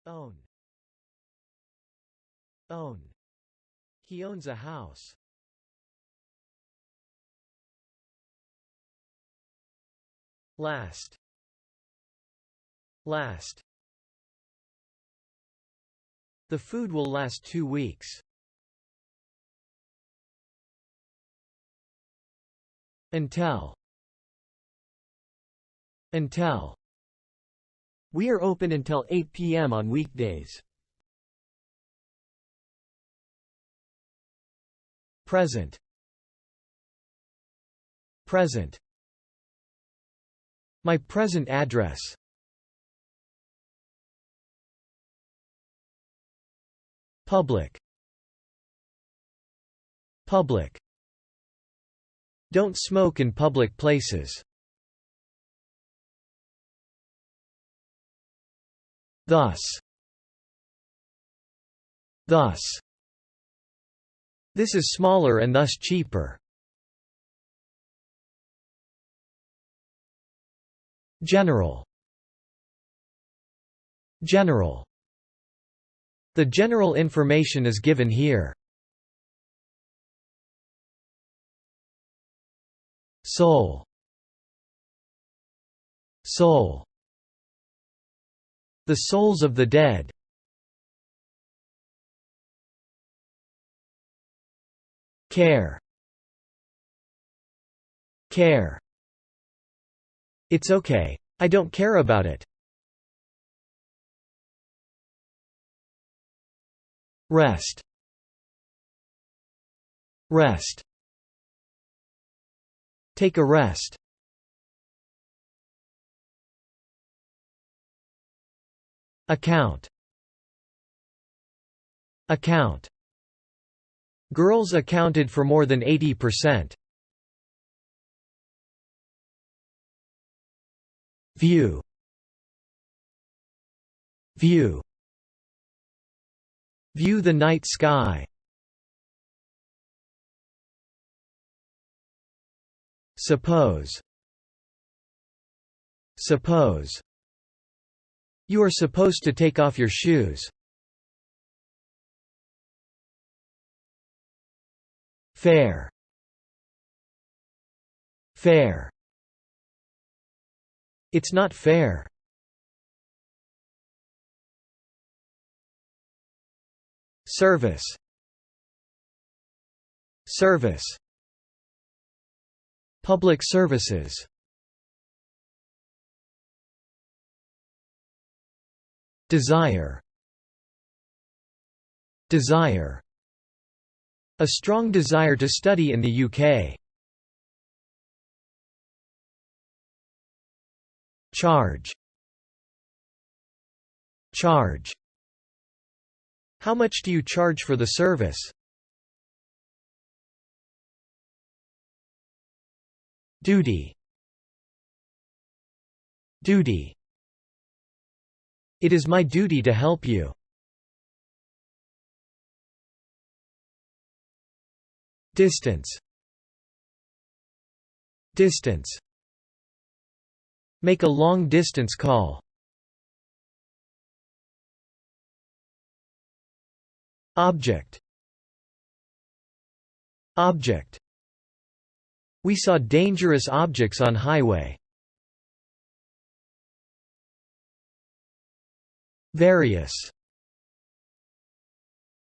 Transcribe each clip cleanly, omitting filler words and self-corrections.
Own. Own. He owns a house. Last. Last. The food will last 2 weeks. Until. Until. We are open until 8 p.m. on weekdays. Present. Present. My present address. Public. Public. Don't smoke in public places. Thus. Thus. This is smaller and thus cheaper. General. General. The general information is given here. Soul. Soul. The souls of the dead. Care. Care. It's okay. I don't care about it. Rest. Rest. Take a rest. Account. Account. Girls accounted for more than 80%. View. View. View the night sky. Suppose. Suppose. You are supposed to take off your shoes. Fair. Fair. It's not fair. Service. Service. Public services. Desire. Desire. A strong desire to study in the UK. Charge. Charge. How much do you charge for the service? Duty. Duty. It is my duty to help you. Distance. Distance. Make a long-distance call. Object. Object. We saw dangerous objects on highway. Various.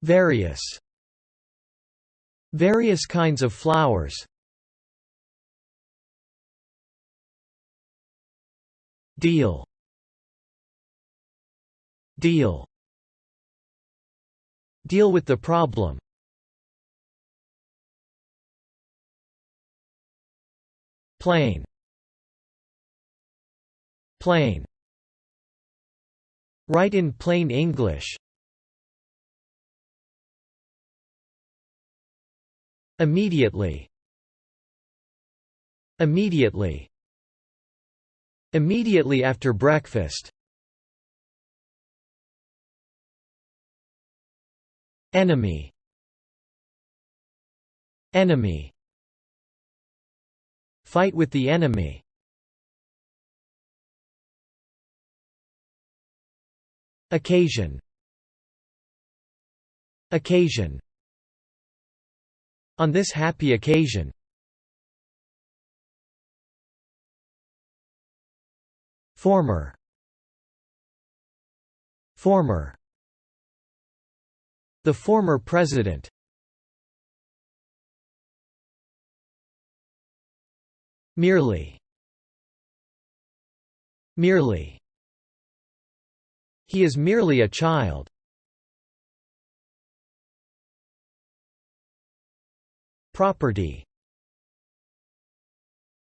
Various. Various kinds of flowers. Deal. Deal. Deal with the problem. Plain. Plain. Write in plain English. Immediately. Immediately. Immediately after breakfast. Enemy. Enemy. Fight with the enemy. Occasion. Occasion. On this happy occasion. Former. Former. The former president. Merely. Merely. He is merely a child. Property.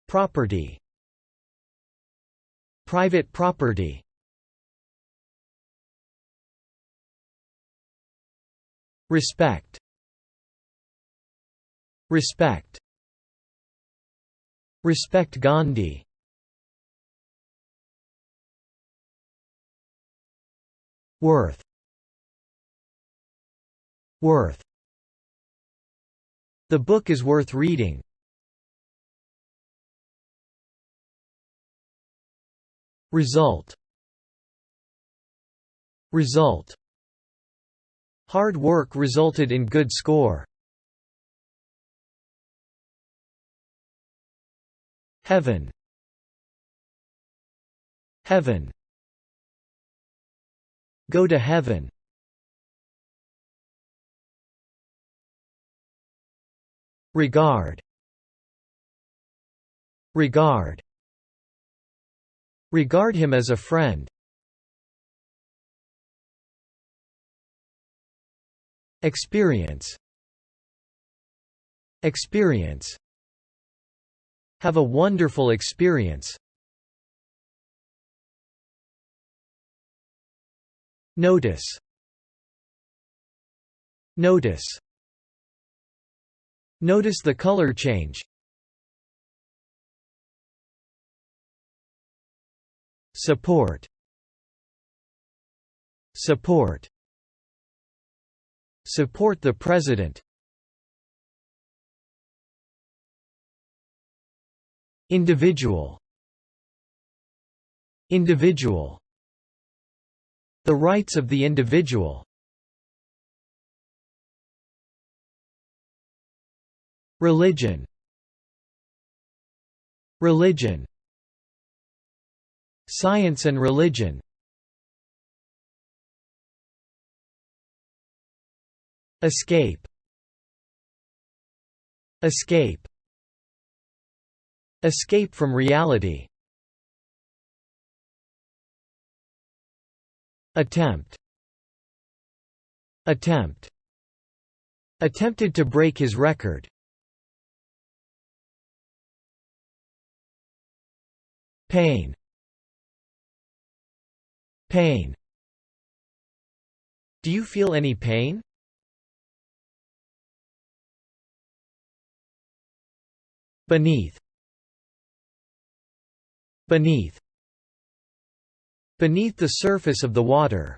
Property. Private property. Respect. Respect. Respect Gandhi. Worth. Worth. The book is worth reading. Result. Result. Hard work resulted in good score. Heaven. Heaven. Go to heaven. Regard. Regard. Regard him as a friend. Experience. Experience. Have a wonderful experience. Notice. Notice. Notice the color change. Support. Support. Support the president. Individual. Individual. The rights of the individual. Religion. Religion. Science and religion. Escape. Escape. Escape from reality. Attempt. Attempt. Attempted to break his record. Pain. Pain. Do you feel any pain? Beneath. Beneath. Beneath the surface of the water.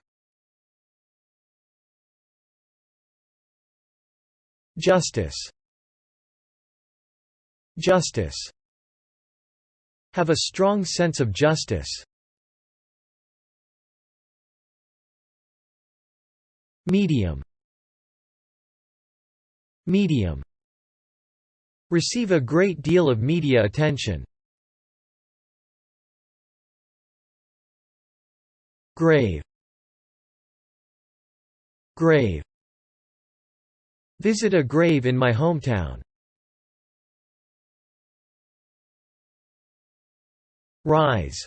Justice. Justice. Have a strong sense of justice. Medium. Medium. Receive a great deal of media attention. Grave. Grave. Visit a grave in my hometown. Rise.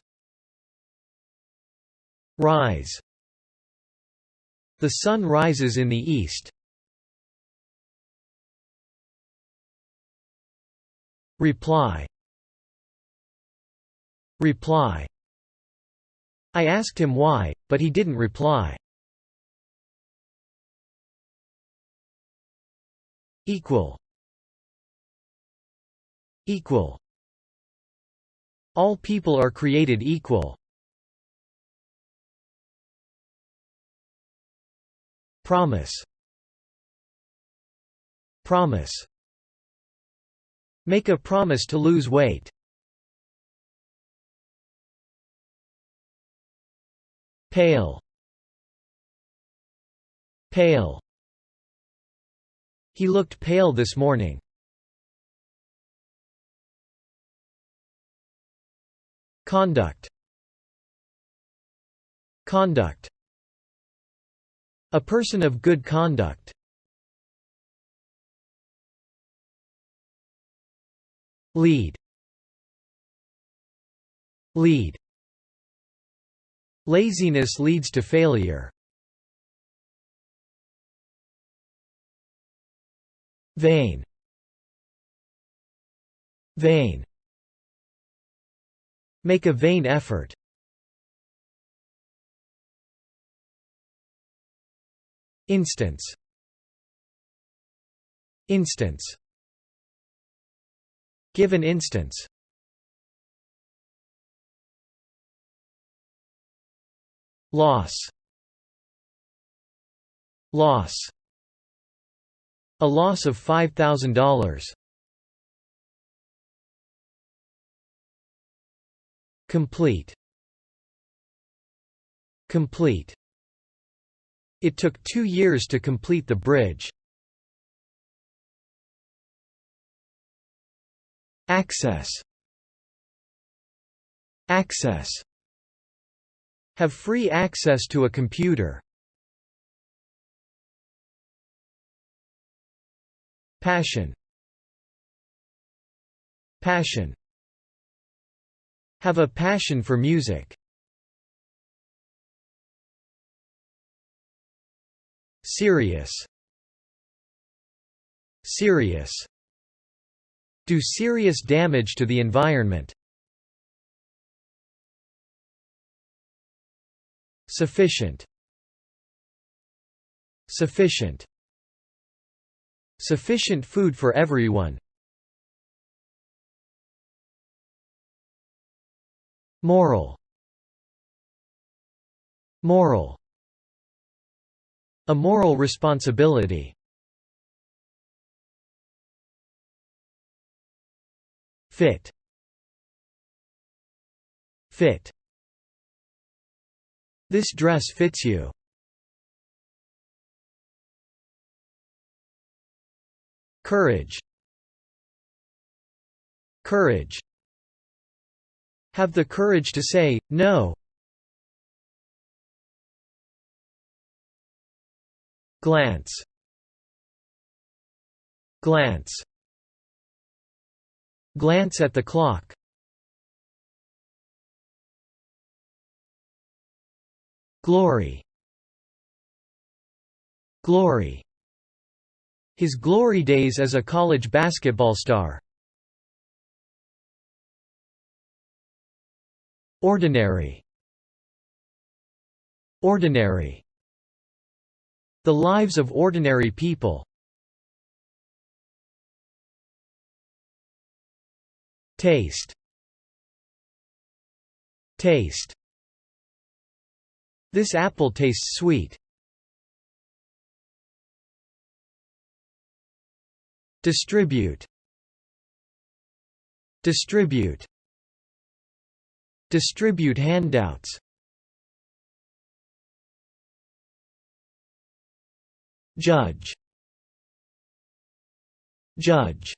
Rise. The sun rises in the east. Reply. Reply. I asked him why, but he didn't reply. Equal. Equal. All people are created equal. Promise. Promise. Make a promise to lose weight. Pale. Pale. He looked pale this morning. Conduct. Conduct. A person of good conduct. Lead. Lead. Laziness leads to failure. Vain. Vain. Make a vain effort. Instance. Instance. Give an instance. Loss. Loss. A loss of $5,000. Complete. Complete. It took 2 years to complete the bridge. Access. Access. Have free access to a computer. Passion. Passion. Have a passion for music. Serious. Serious. Do serious damage to the environment. Sufficient. Sufficient. Sufficient food for everyone. Moral. Moral. A moral responsibility. Fit. Fit. This dress fits you. Courage. Courage. Have the courage to say no. Glance. Glance. Glance at the clock. Glory. Glory. His glory days as a college basketball star. Ordinary. Ordinary. The lives of ordinary people. Taste. Taste. This apple tastes sweet. Distribute. Distribute. Distribute handouts. Judge. Judge.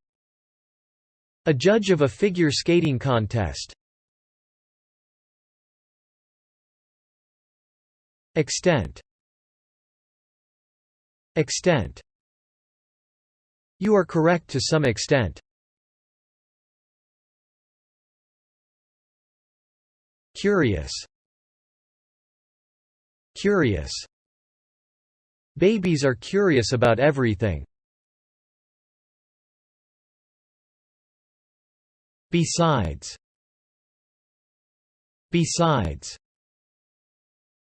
A judge of a figure skating contest. Extent. Extent. You are correct to some extent. Curious. Curious. Babies are curious about everything. Besides. Besides.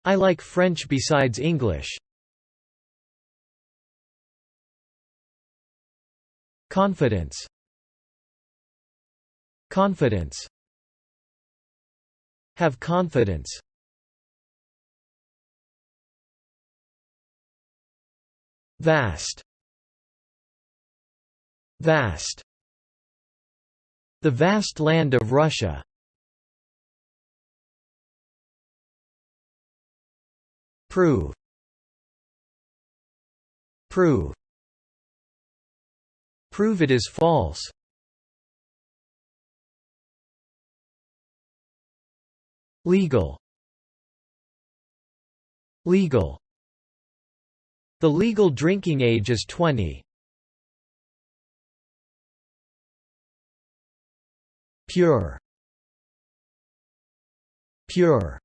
I like French besides English. Confidence. Confidence. Have confidence. Vast. Vast. The vast land of Russia. Prove. Prove. Prove it is false. Legal. Legal. The legal drinking age is 20. Pure. Pure.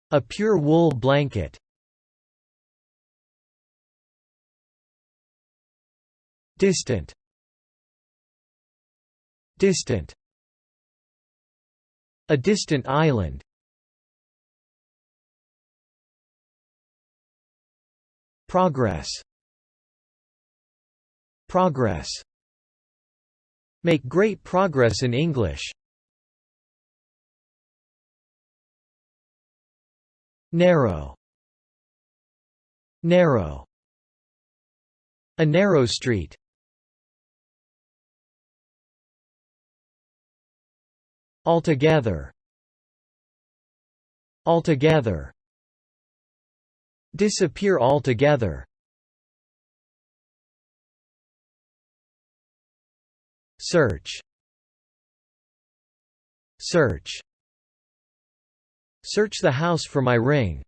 A pure wool blanket. Distant. Distant. A distant island. Progress. Progress. Make great progress in English. Narrow. Narrow. A narrow street. Altogether. Altogether. Disappear altogether. Search. Search. Search the house for my ring.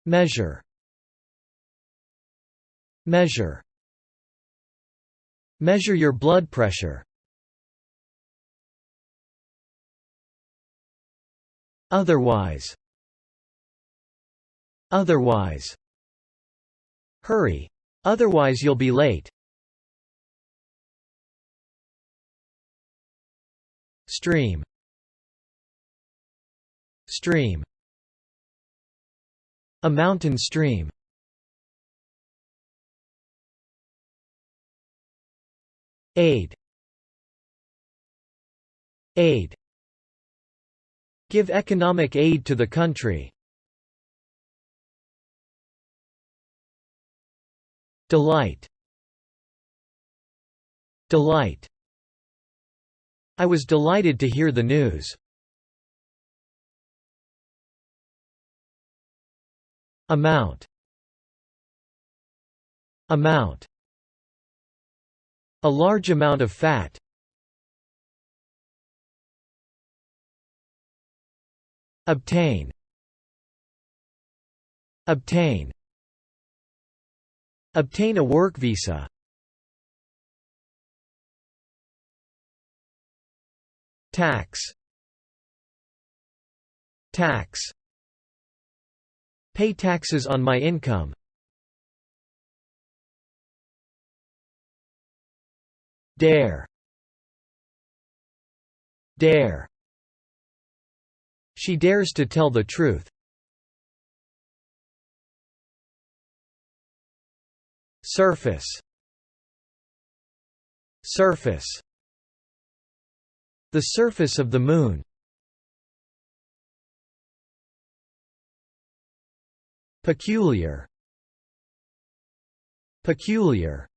Measure. Measure. Measure your blood pressure. Otherwise. Otherwise. Hurry. Otherwise you'll be late. Stream. Stream. A mountain stream. Aid. Aid. Give economic aid to the country. Delight. Delight. I was delighted to hear the news. Amount. Amount. A large amount of fat. Obtain. Obtain. Obtain a work visa. Tax. Tax. Pay taxes on my income. Dare. Dare. She dares to tell the truth. Surface. Surface. The surface of the moon. Peculiar. Peculiar.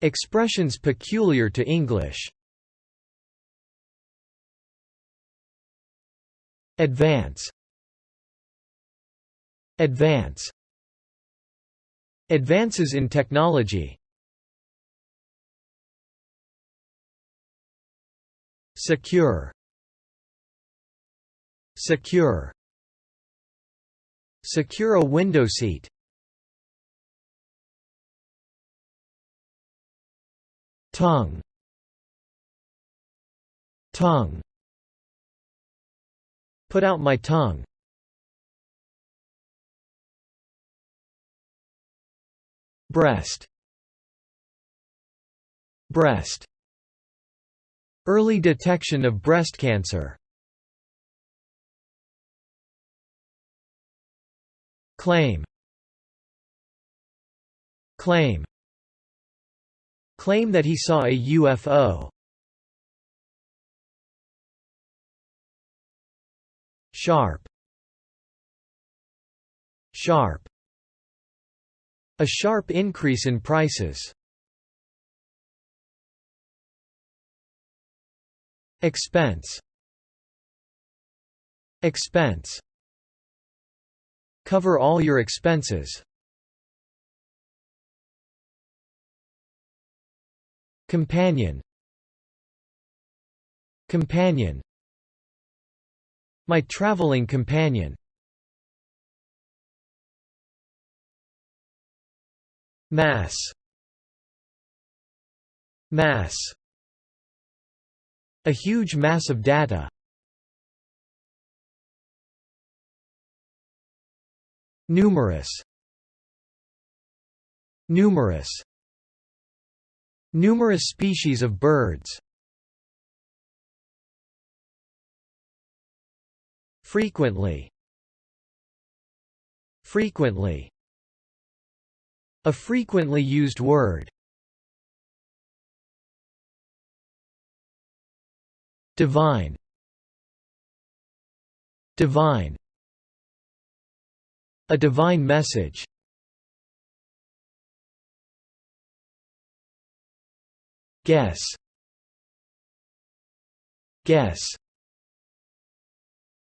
Expressions peculiar to English. Advance. Advance. Advances in technology. Secure. Secure. Secure a window seat. Tongue. Tongue. Put out my tongue. Breast. Breast. Early detection of breast cancer. Claim. Claim. Claim that he saw a UFO. Sharp. Sharp. A sharp increase in prices. Expense. Expense. Cover all your expenses. Companion. Companion. My traveling companion. Mass. Mass. A huge mass of data. Numerous. Numerous. Numerous species of birds. Frequently. Frequently. A frequently used word. Divine. Divine. A divine message. Guess. Guess.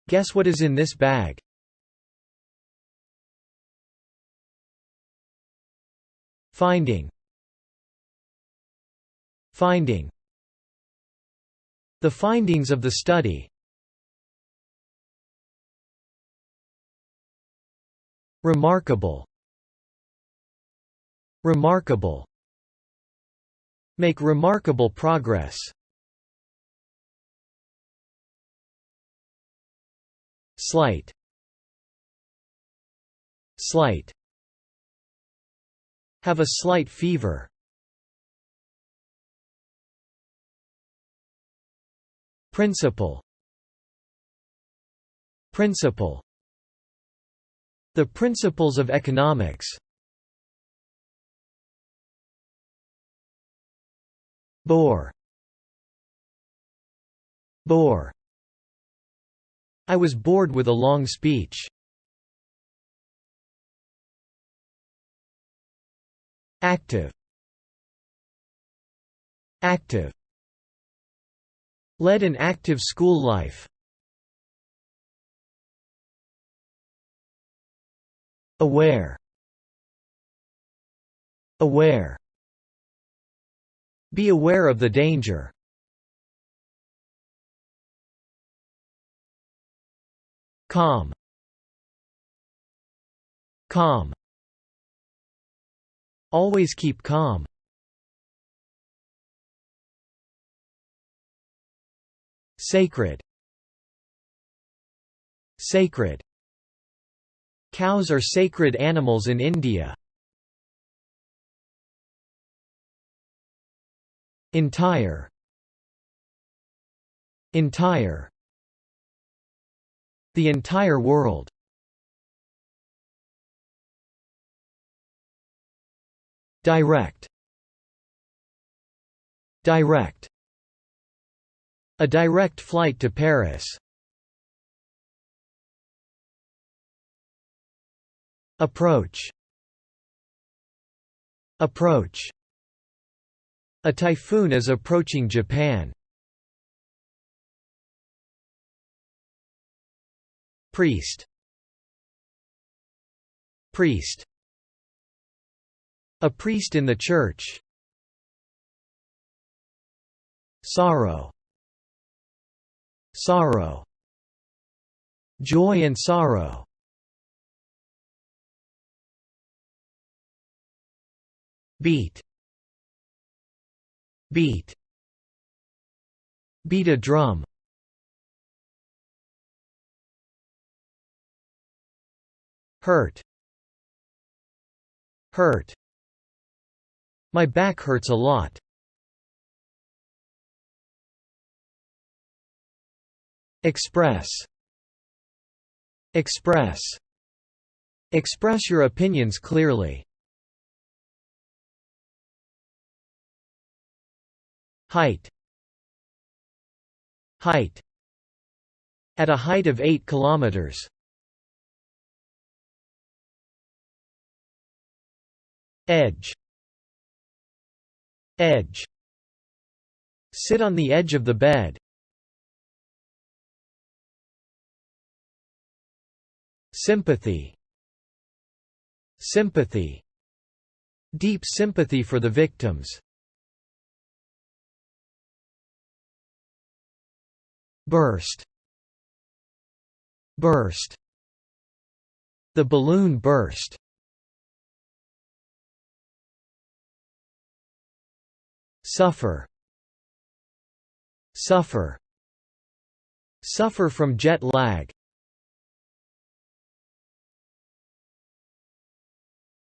Guess what is in this bag. Finding. Finding. The findings of the study. Remarkable. Remarkable. Make remarkable progress. Slight. Slight. Have a slight fever. Principle. Principle. The principles of economics. Bore. Bore. I was bored with a long speech. Active. Active. Led an active school life. Aware. Aware. Be aware of the danger. Calm. Calm. Always keep calm. Sacred. Sacred. Cows are sacred animals in India. Entire. Entire. The entire world. Direct. Direct. A direct flight to Paris. Approach. Approach. A typhoon is approaching Japan. Priest. Priest. A priest in the church. Sorrow. Sorrow. Joy and sorrow. Beat. Beat. Beat a drum. Hurt. Hurt. My back hurts a lot. Express. Express. Express your opinions clearly. Height. Height. At a height of 8 kilometers. Edge. Edge. Sit on the edge of the bed. Sympathy. Sympathy. Deep sympathy for the victims. Burst. Burst. The balloon burst. Suffer. Suffer. Suffer from jet lag.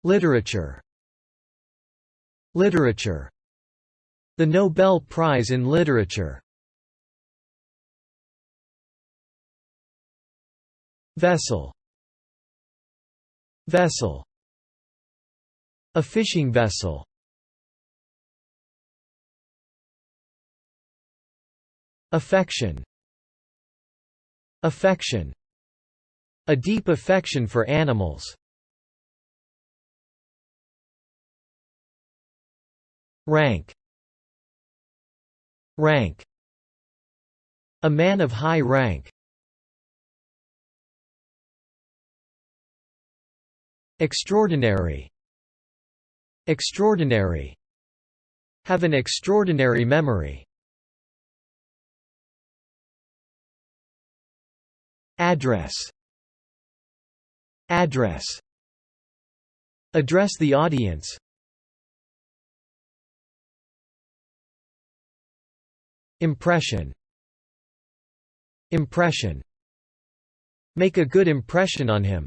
Literature. Literature. The Nobel Prize in Literature. Vessel. Vessel. A fishing vessel. Affection. Affection. A deep affection for animals. Rank. Rank. A man of high rank. Extraordinary. Extraordinary. Have an extraordinary memory. Address. Address. Address the audience. Impression. Impression. Make a good impression on him.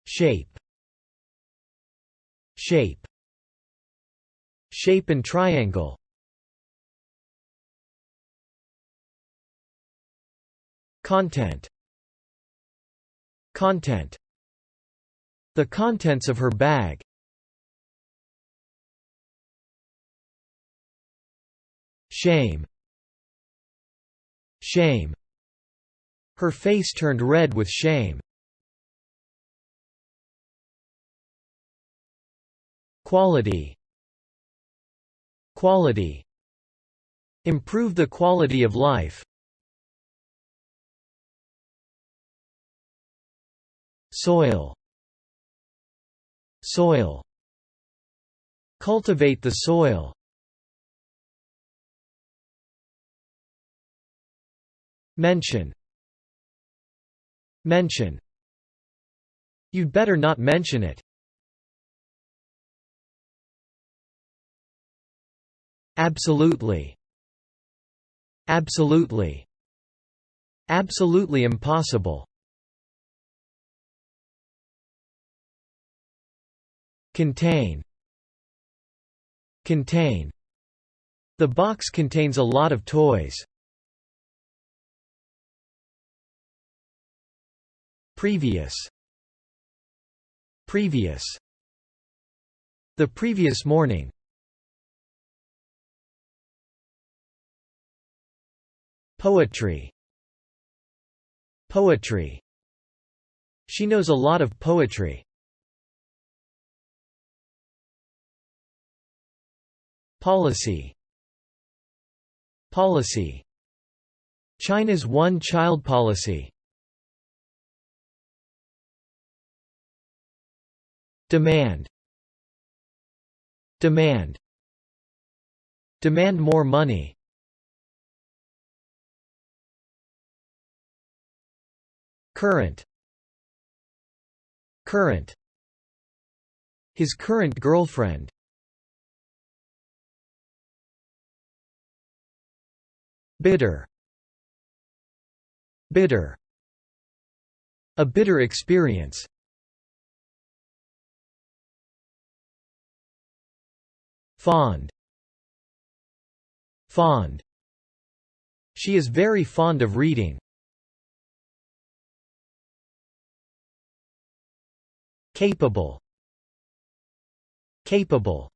Shape. Shape. Shape and triangle. Content. Content. The contents of her bag. Shame. Shame. Her face turned red with shame. Quality. Quality. Improve the quality of life. Soil. Soil. Cultivate the soil. Mention. Mention. You'd better not mention it. Absolutely. Absolutely. Absolutely impossible. Contain. Contain. The box contains a lot of toys. Previous. Previous. The previous morning. Poetry. Poetry. She knows a lot of poetry. Policy. Policy. China's one-child policy. Demand. Demand. Demand more money. Current. Current. His current girlfriend. Bitter. Bitter. A bitter experience. Fond. Fond. She is very fond of reading. Capable. Capable.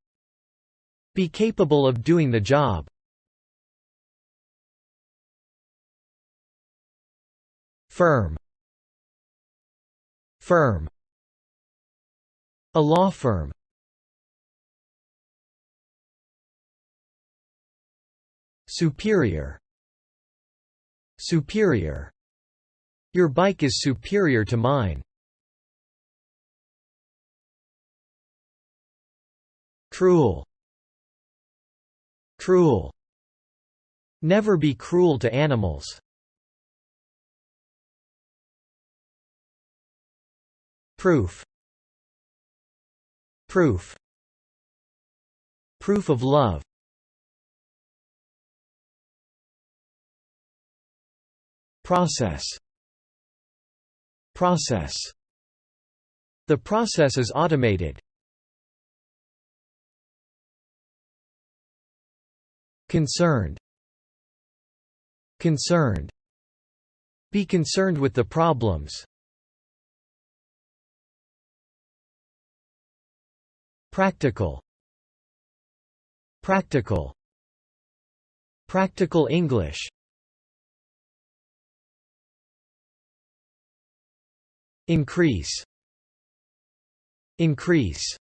Be capable of doing the job. Firm. Firm. A law firm. Superior. Superior. Your bike is superior to mine. Cruel. Cruel. Never be cruel to animals. Proof. Proof. Proof of love. Process. Process. The process is automated. Concerned. Concerned. Be concerned with the problems. Practical. Practical. Practical English. Increase. Increase.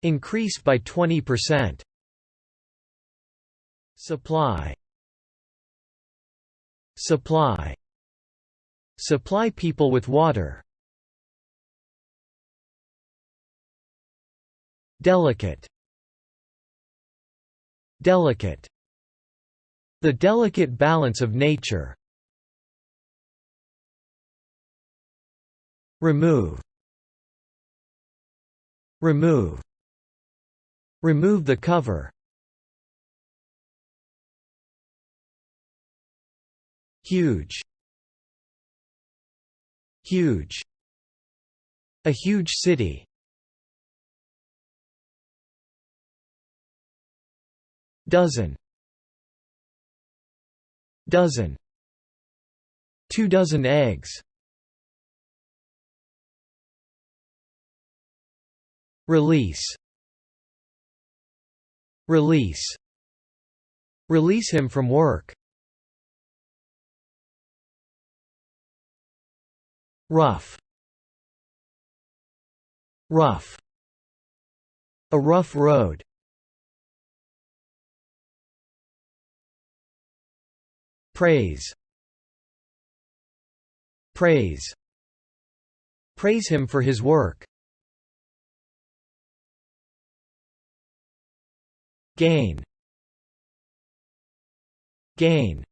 Increase by 20%. Supply. Supply. Supply people with water. Delicate. Delicate. The delicate balance of nature. Remove. Remove. Remove the cover. Huge. Huge. A huge city. Dozen. Dozen. 2 dozen eggs. Release. Release. Release him from work. Rough. Rough. A rough road. Praise. Praise. Praise him for his work. Gain. Gain.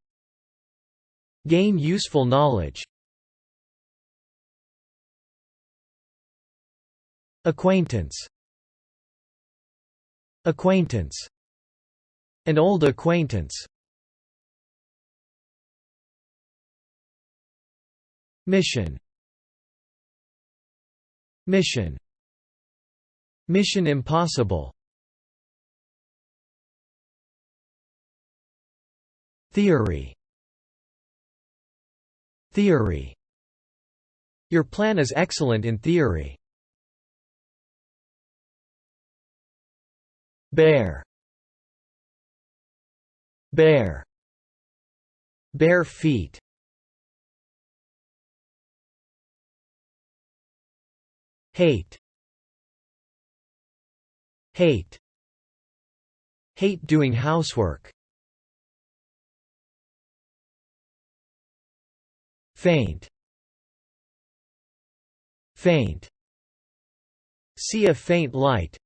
Gain useful knowledge. Acquaintance. Acquaintance. An old acquaintance. Mission. Mission. Mission impossible. Theory. Theory. Your plan is excellent in theory. Bare. Bare. Bare feet. Hate. Hate. Hate doing housework. Faint. Faint. See a faint light.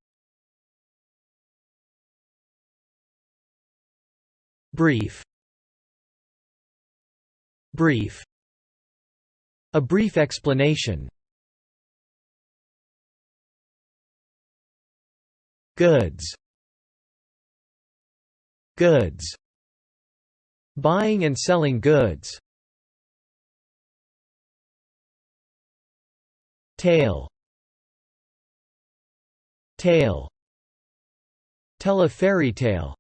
Brief. Brief. A brief explanation. Goods. Goods. Buying and selling goods. Tale. Tale. Tell a fairy tale.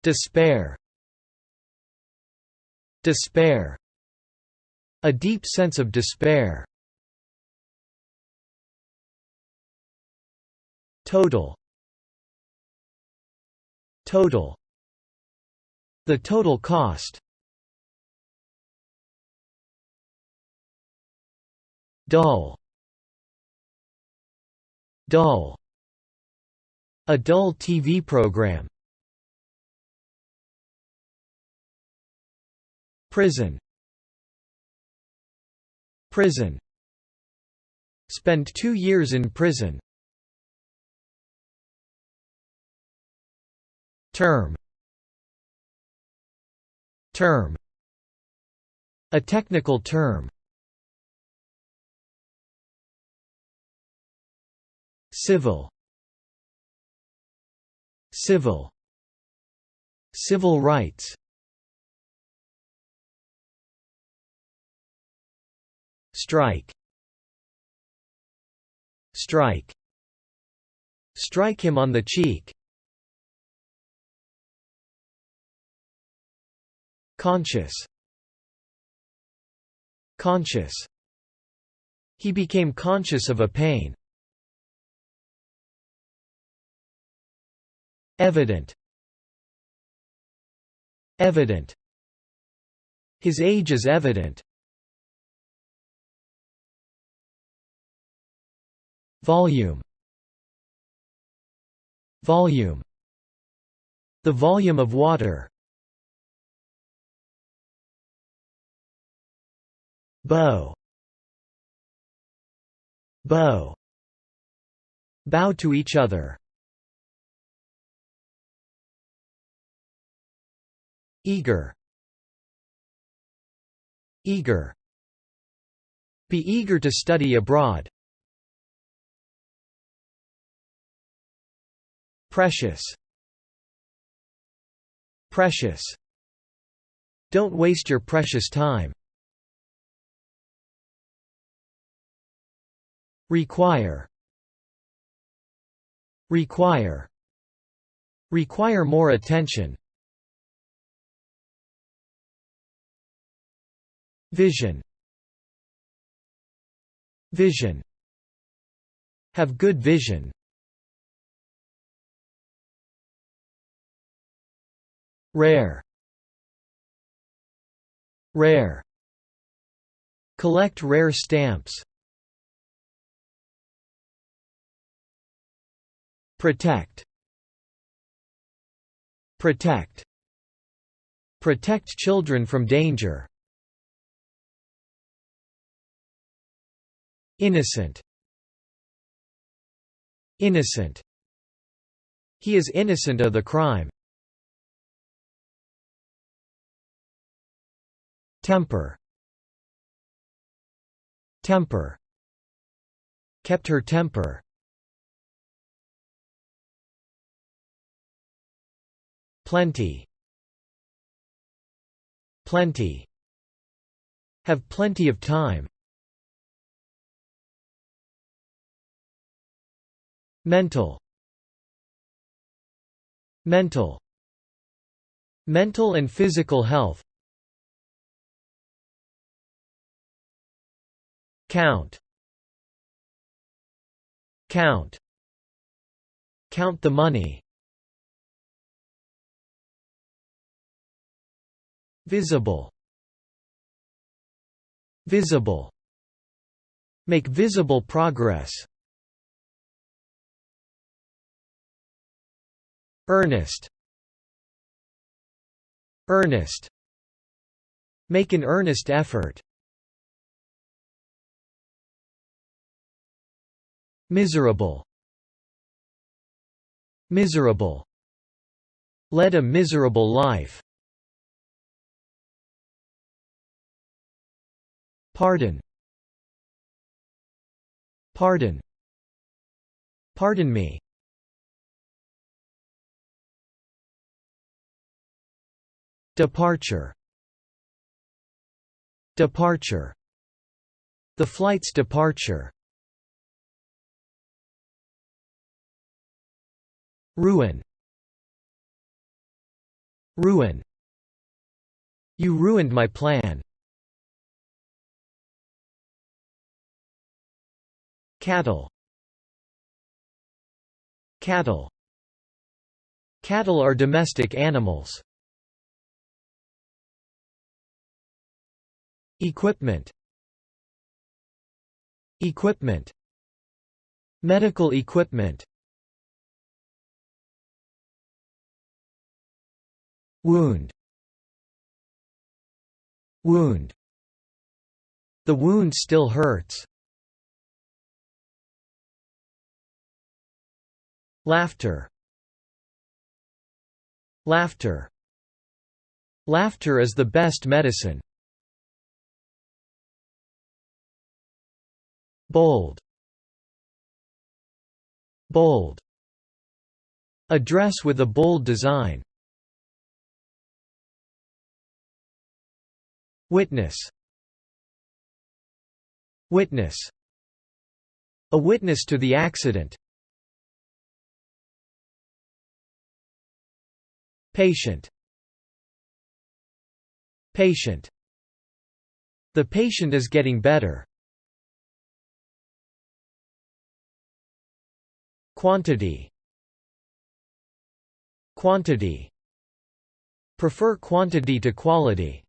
Despair. Despair. A deep sense of despair. Total. Total. The total cost. Dull. Dull. A dull TV program. Prison. Prison. Spend 2 years in prison. Term. Term. A technical term. Civil. Civil. Civil rights. Strike. Strike. Strike him on the cheek. Conscious. Conscious. He became conscious of a pain. Evident. Evident. His age is evident. Volume. Volume. The volume of water. Bow. Bow. Bow to each other. Eager. Eager. Be eager to study abroad. Precious. Precious. Don't waste your precious time. Require. Require. Require more attention. Vision. Vision. Have good vision. Rare. Rare. Collect rare stamps. Protect. Protect. Protect children from danger. Innocent. Innocent. He is innocent of the crime. Temper. Temper. Kept her temper. Plenty. Plenty. Have plenty of time. Mental. Mental. Mental and physical health. Count. Count. Count the money. Visible. Visible. Make visible progress. Earnest. Earnest. Make an earnest effort. Miserable. Miserable. Led a miserable life. Pardon. Pardon. Pardon me. Departure. Departure. The flight's departure. Ruin. Ruin. You ruined my plan. Cattle. Cattle. Cattle are domestic animals. Equipment. Equipment. Medical equipment. Wound. Wound. The wound still hurts. Laughter. Laughter. Laughter is the best medicine. Bold. Bold. A dress with a bold design. Witness. Witness. A witness to the accident. Patient. Patient. The patient is getting better. Quantity. Quantity. Prefer quantity to quality.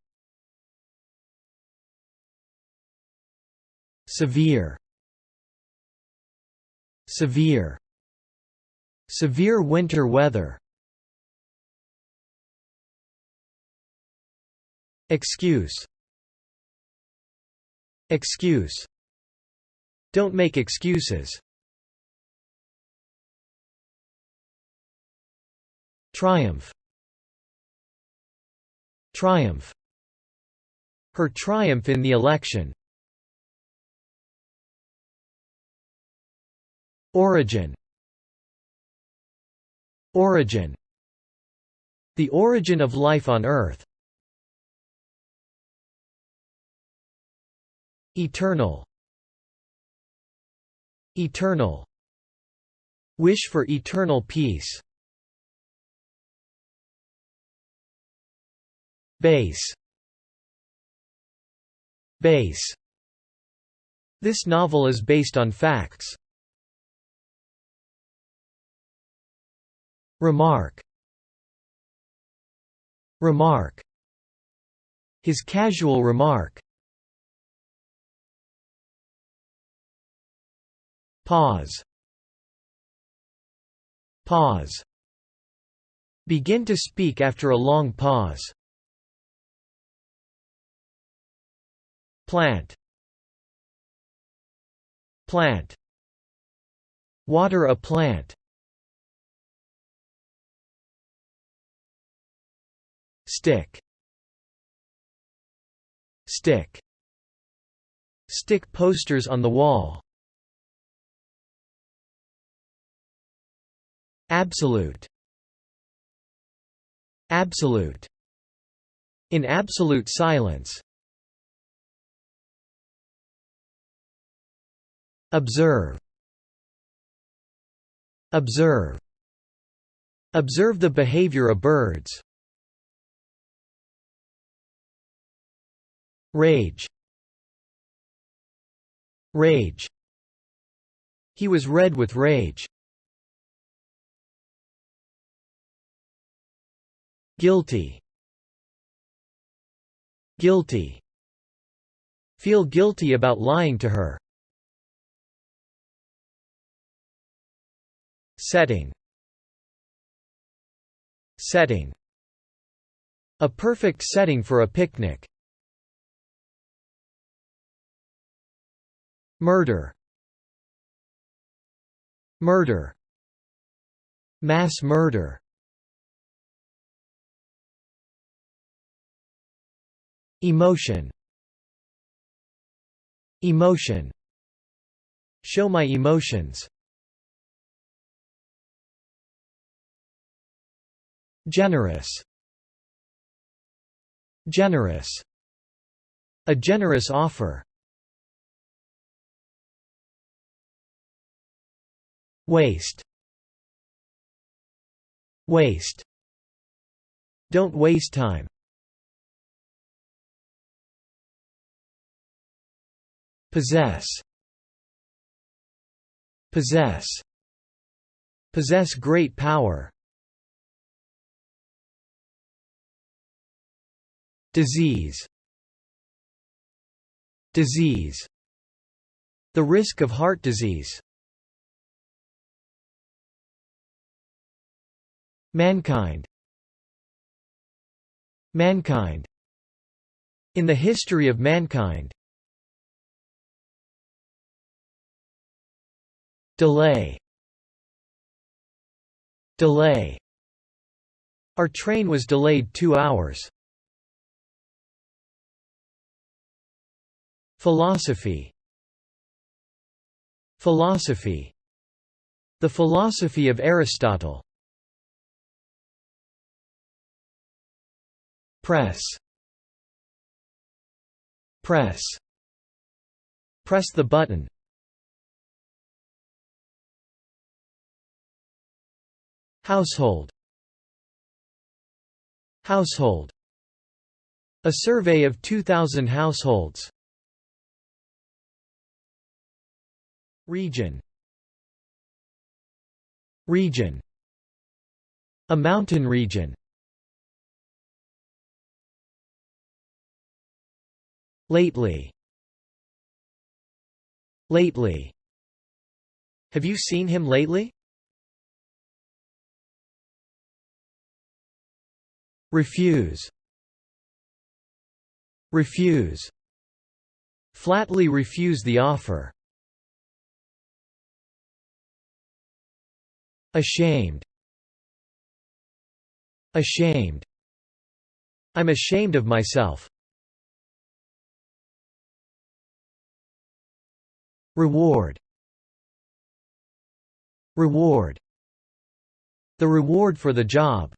Severe. Severe. Severe winter weather. Excuse. Excuse. Don't make excuses. Triumph. Triumph. Her triumph in the election. Origin. Origin. The origin of life on Earth. Eternal. Eternal. Wish for eternal peace. Base. Base. This novel is based on facts. Remark. Remark. His casual remark. Pause. Pause. Begin to speak after a long pause. Plant. Plant. Water a plant. Stick. Stick. Stick posters on the wall. Absolute. Absolute. In absolute silence. Observe. Observe. Observe the behavior of birds. Rage. Rage. He was red with rage. Guilty. Guilty. Feel guilty about lying to her. Setting. Setting. A perfect setting for a picnic. Murder. Murder. Mass murder. Emotion. Emotion. Show my emotions. Generous. Generous. A generous offer. Waste. Waste. Don't waste time. Possess. Possess. Possess great power. Disease. Disease. The risk of heart disease. Mankind. Mankind. In the history of mankind. Delay. Delay. Our train was delayed 2 hours. Philosophy. Philosophy. The philosophy of Aristotle. Press. Press. Press the button. Household. Household. A survey of 2,000 households. Region. Region. A mountain region. Lately. Lately. Have you seen him lately? Refuse. Refuse. Flatly refuse the offer. Ashamed. Ashamed. I'm ashamed of myself. Reward. Reward. The reward for the job.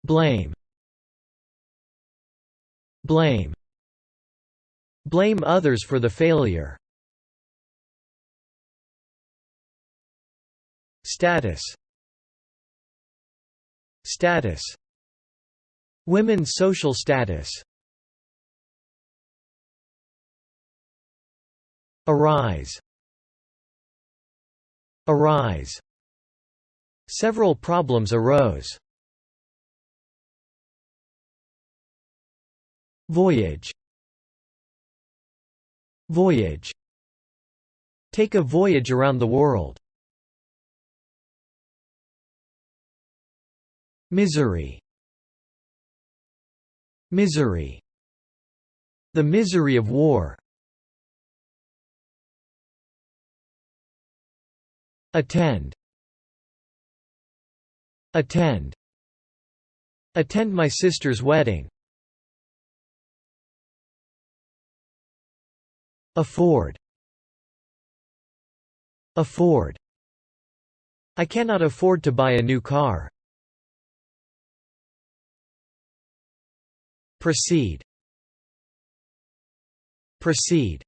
Blame. Blame. Blame others for the failure. Status. Status. Women's social status. Arise. Arise. Several problems arose. Voyage. Voyage. Take a voyage around the world. Misery. Misery. The misery of war. Attend. Attend. Attend my sister's wedding. Afford. Afford. I cannot afford to buy a new car. Proceed. Proceed.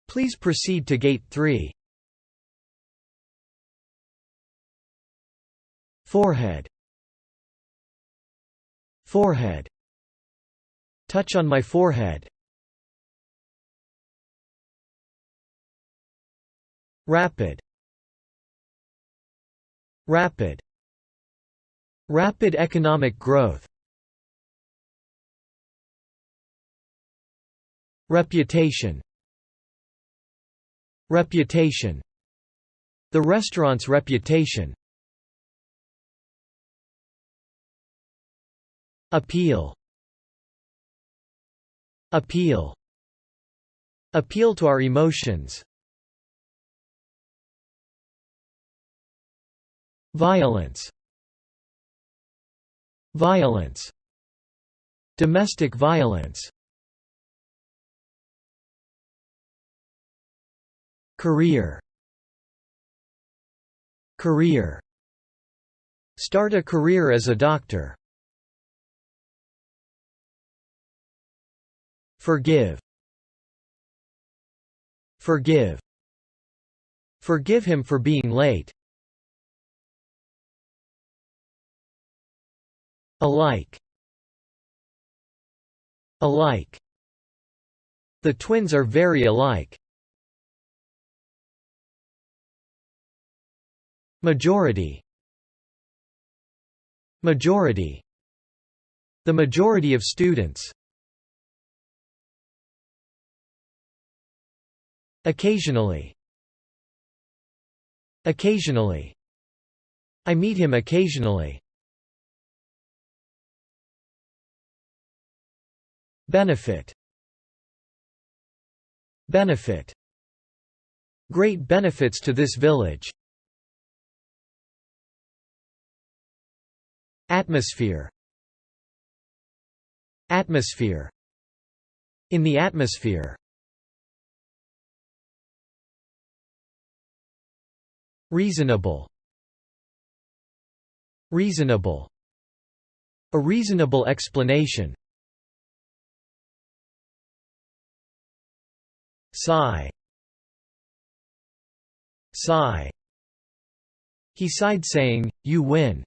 Please proceed to gate 3. Forehead. Forehead. Touch on my forehead. Rapid. Rapid. Rapid economic growth. Reputation. Reputation. The restaurant's reputation. Appeal. Appeal. Appeal to our emotions. Violence. Violence. Domestic violence. Career. Career. Start a career as a doctor. Forgive. Forgive. Forgive him for being late. Alike. Alike. The twins are very alike. Majority. Majority. The majority of students. Occasionally. Occasionally. I meet him occasionally. Benefit. Benefit. Great benefits to this village. Atmosphere. Atmosphere. In the atmosphere. Reasonable. Reasonable. A reasonable explanation. Sigh. Sigh. He sighed saying, "You win."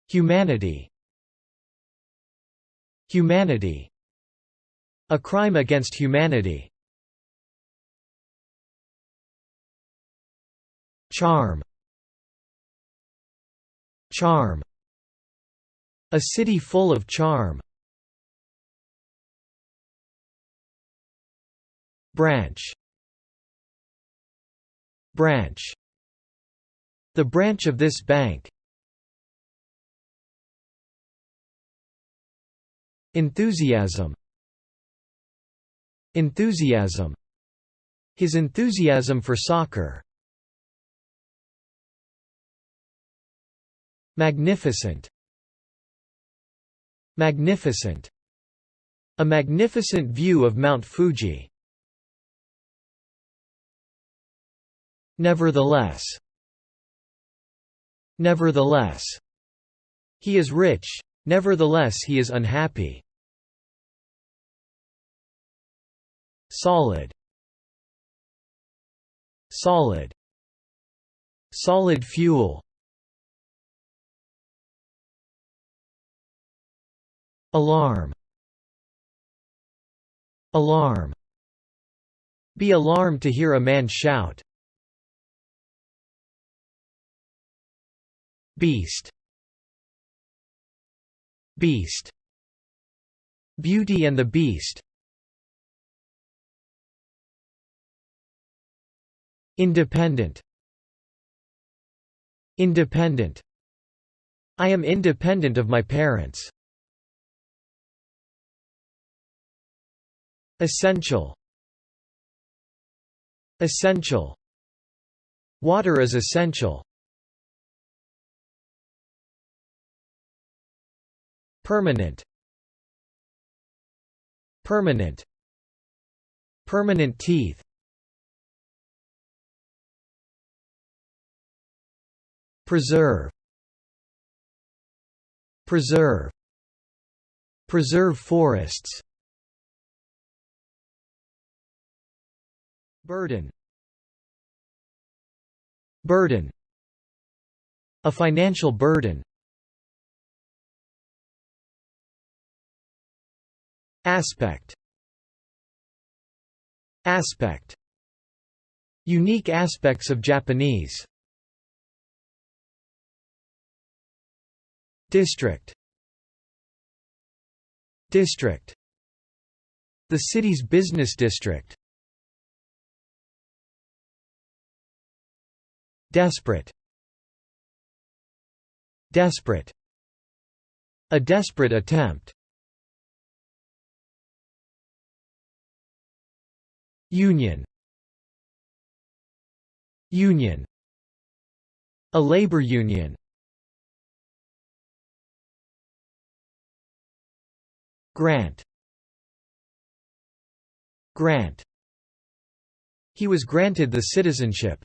Humanity. Humanity. A crime against humanity. Charm. Charm. A city full of charm. Branch. Branch. The branch of this bank. Enthusiasm. Enthusiasm. His enthusiasm for soccer. Magnificent. Magnificent. A magnificent view of Mount Fuji. Nevertheless. Nevertheless. He is rich, nevertheless he is unhappy. Solid. Solid. Solid fuel. Alarm. Alarm. Be alarmed to hear a man shout. Beast. Beast. Beauty and the Beast. Independent. Independent. I am independent of my parents. Essential. Essential. Water is essential. Permanent. Permanent. Permanent teeth. Preserve. Preserve. Preserve forests. Burden. Burden. A financial burden. Aspect. Aspect. Unique aspects of Japanese. District. District. The city's business district. Desperate. Desperate. A desperate attempt. Union. Union. A labor union. Grant. Grant. He was granted the citizenship.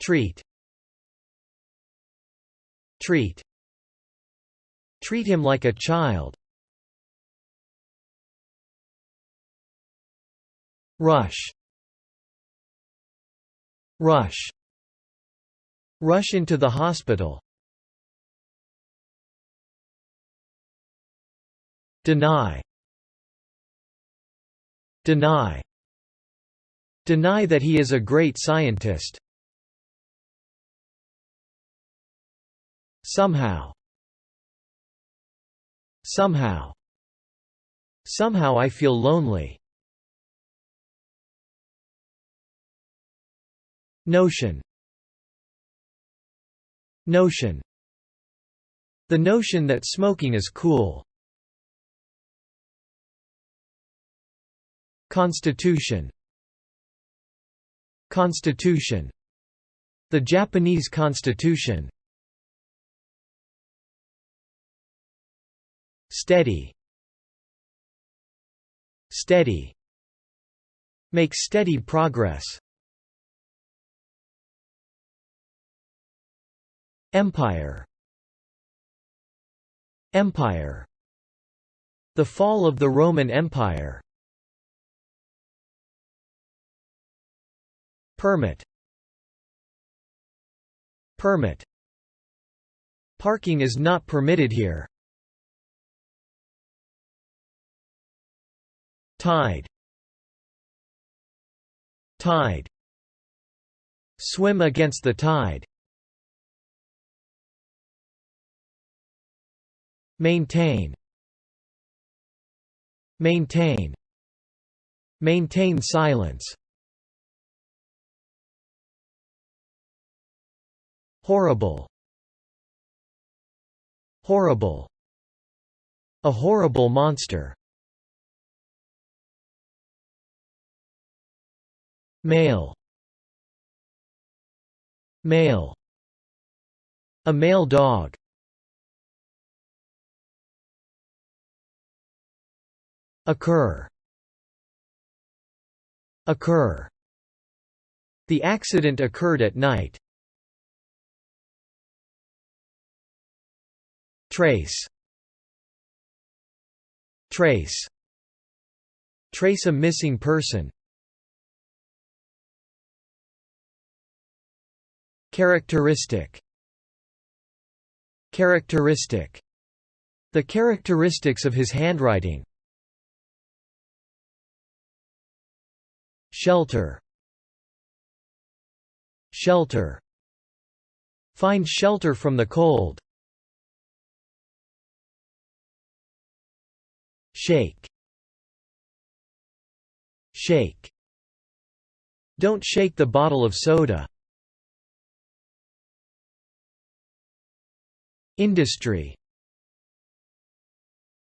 Treat. Treat. Treat him like a child. Rush. Rush. Rush into the hospital. Deny. Deny. Deny that he is a great scientist. Somehow. Somehow. Somehow I feel lonely. Notion. Notion. The notion that smoking is cool. Constitution. Constitution. The Japanese Constitution. Steady. Steady. Make steady progress. Empire. Empire. The fall of the Roman Empire. Permit. Permit. Parking is not permitted here. Tide. Tide. Swim against the tide. Maintain. Maintain. Maintain silence. Horrible. Horrible. A horrible monster. Male. Male. A male dog. Occur. Occur. The accident occurred at night. Trace. Trace. Trace a missing person. Characteristic. Characteristic. The characteristics of his handwriting. Shelter. Shelter. Find shelter from the cold. Shake. Shake. Don't shake the bottle of soda. Industry.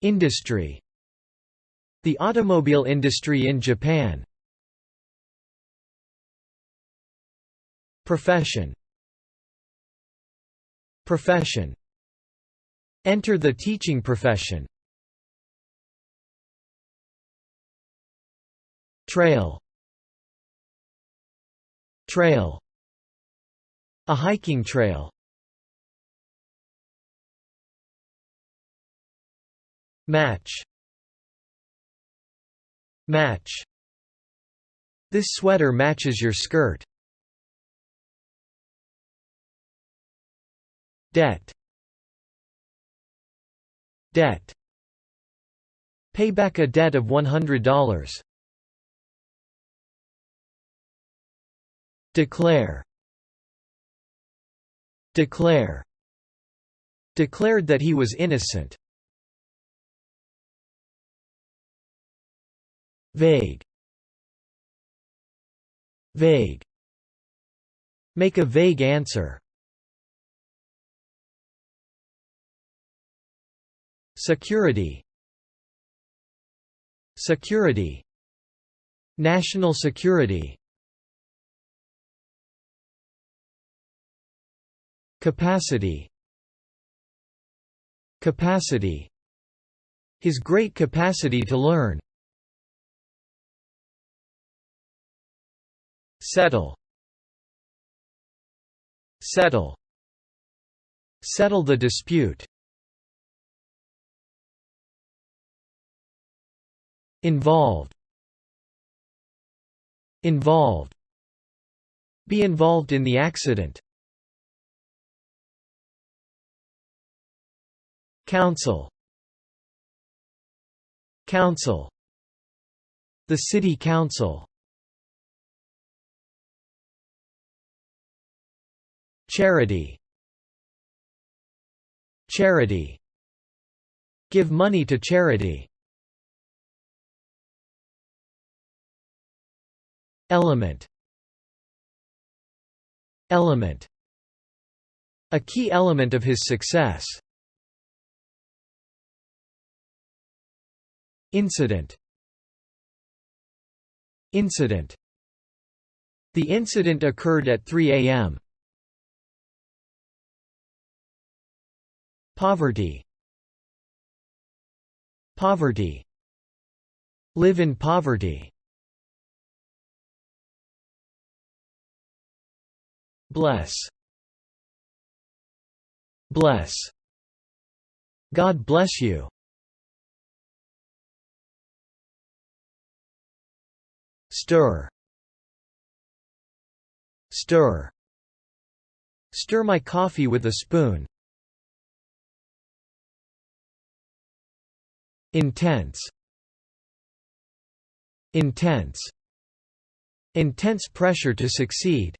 Industry. The automobile industry in Japan. Profession. Profession. Enter the teaching profession. Trail. Trail. A hiking trail. Match. Match. This sweater matches your skirt. Debt. Debt. Pay back a debt of $100. Declare. Declare. Declared that he was innocent. Vague. Vague. Make a vague answer. Security. Security. National security. Capacity. Capacity. His great capacity to learn. Settle. Settle. Settle the dispute. Involved. Involved. Be involved in the accident. Council. Council. The city council. Charity. Charity. Give money to charity. Element. Element. A key element of his success. Incident. Incident. The incident occurred at 3 a.m. Poverty. Poverty. Live in poverty. Bless. Bless. God bless you. Stir. Stir. Stir my coffee with a spoon. Intense. Intense. Intense pressure to succeed.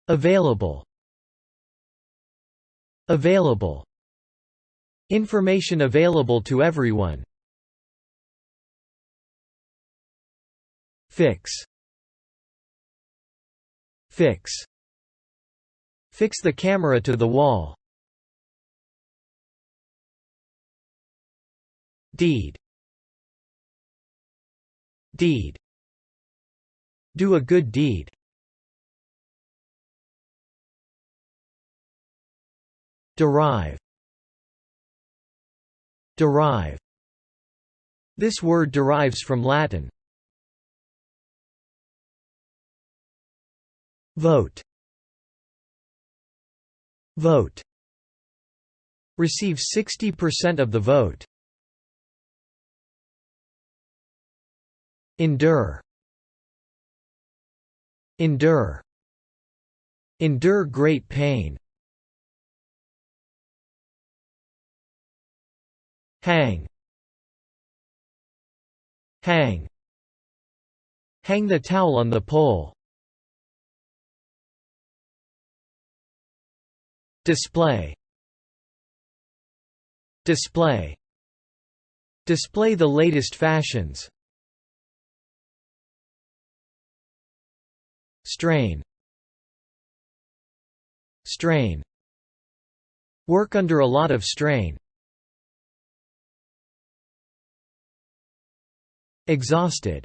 Available. Available. Information available to everyone. Fix. Fix. Fix the camera to the wall. Deed. Deed. Do a good deed. Derive. Derive. This word derives from Latin. Vote. Vote. Receive 60% of the vote. Endure. Endure. Endure great pain. Hang. Hang. Hang the towel on the pole. Display. Display. Display the latest fashions. Strain. Strain. Work under a lot of strain. Exhausted.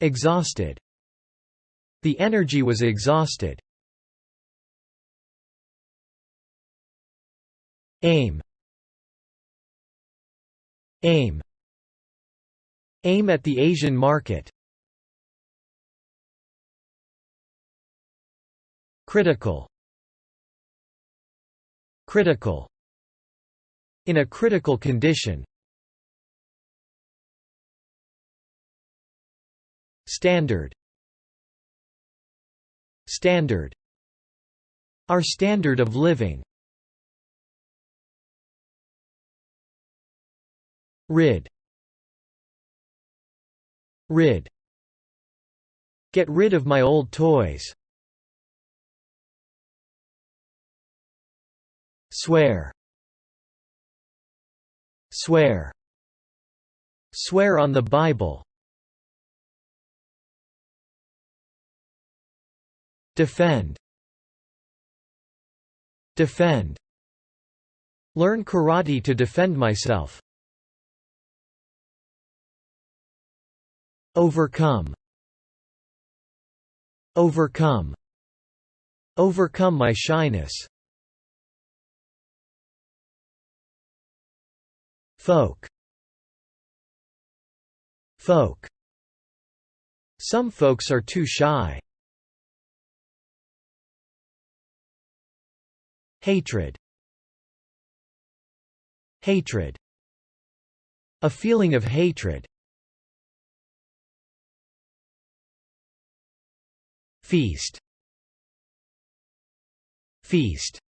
Exhausted. The energy was exhausted. Aim. Aim. Aim at the Asian market. Critical. Critical. In a critical condition. Standard. Standard. Our standard of living. Rid. Rid. Get rid of my old toys. Swear. Swear. Swear on the Bible. Defend. Defend. Learn karate to defend myself. Overcome. Overcome. Overcome my shyness. Folk. Folk. Some folks are too shy. Hatred. Hatred. A feeling of hatred. Feast. Feast.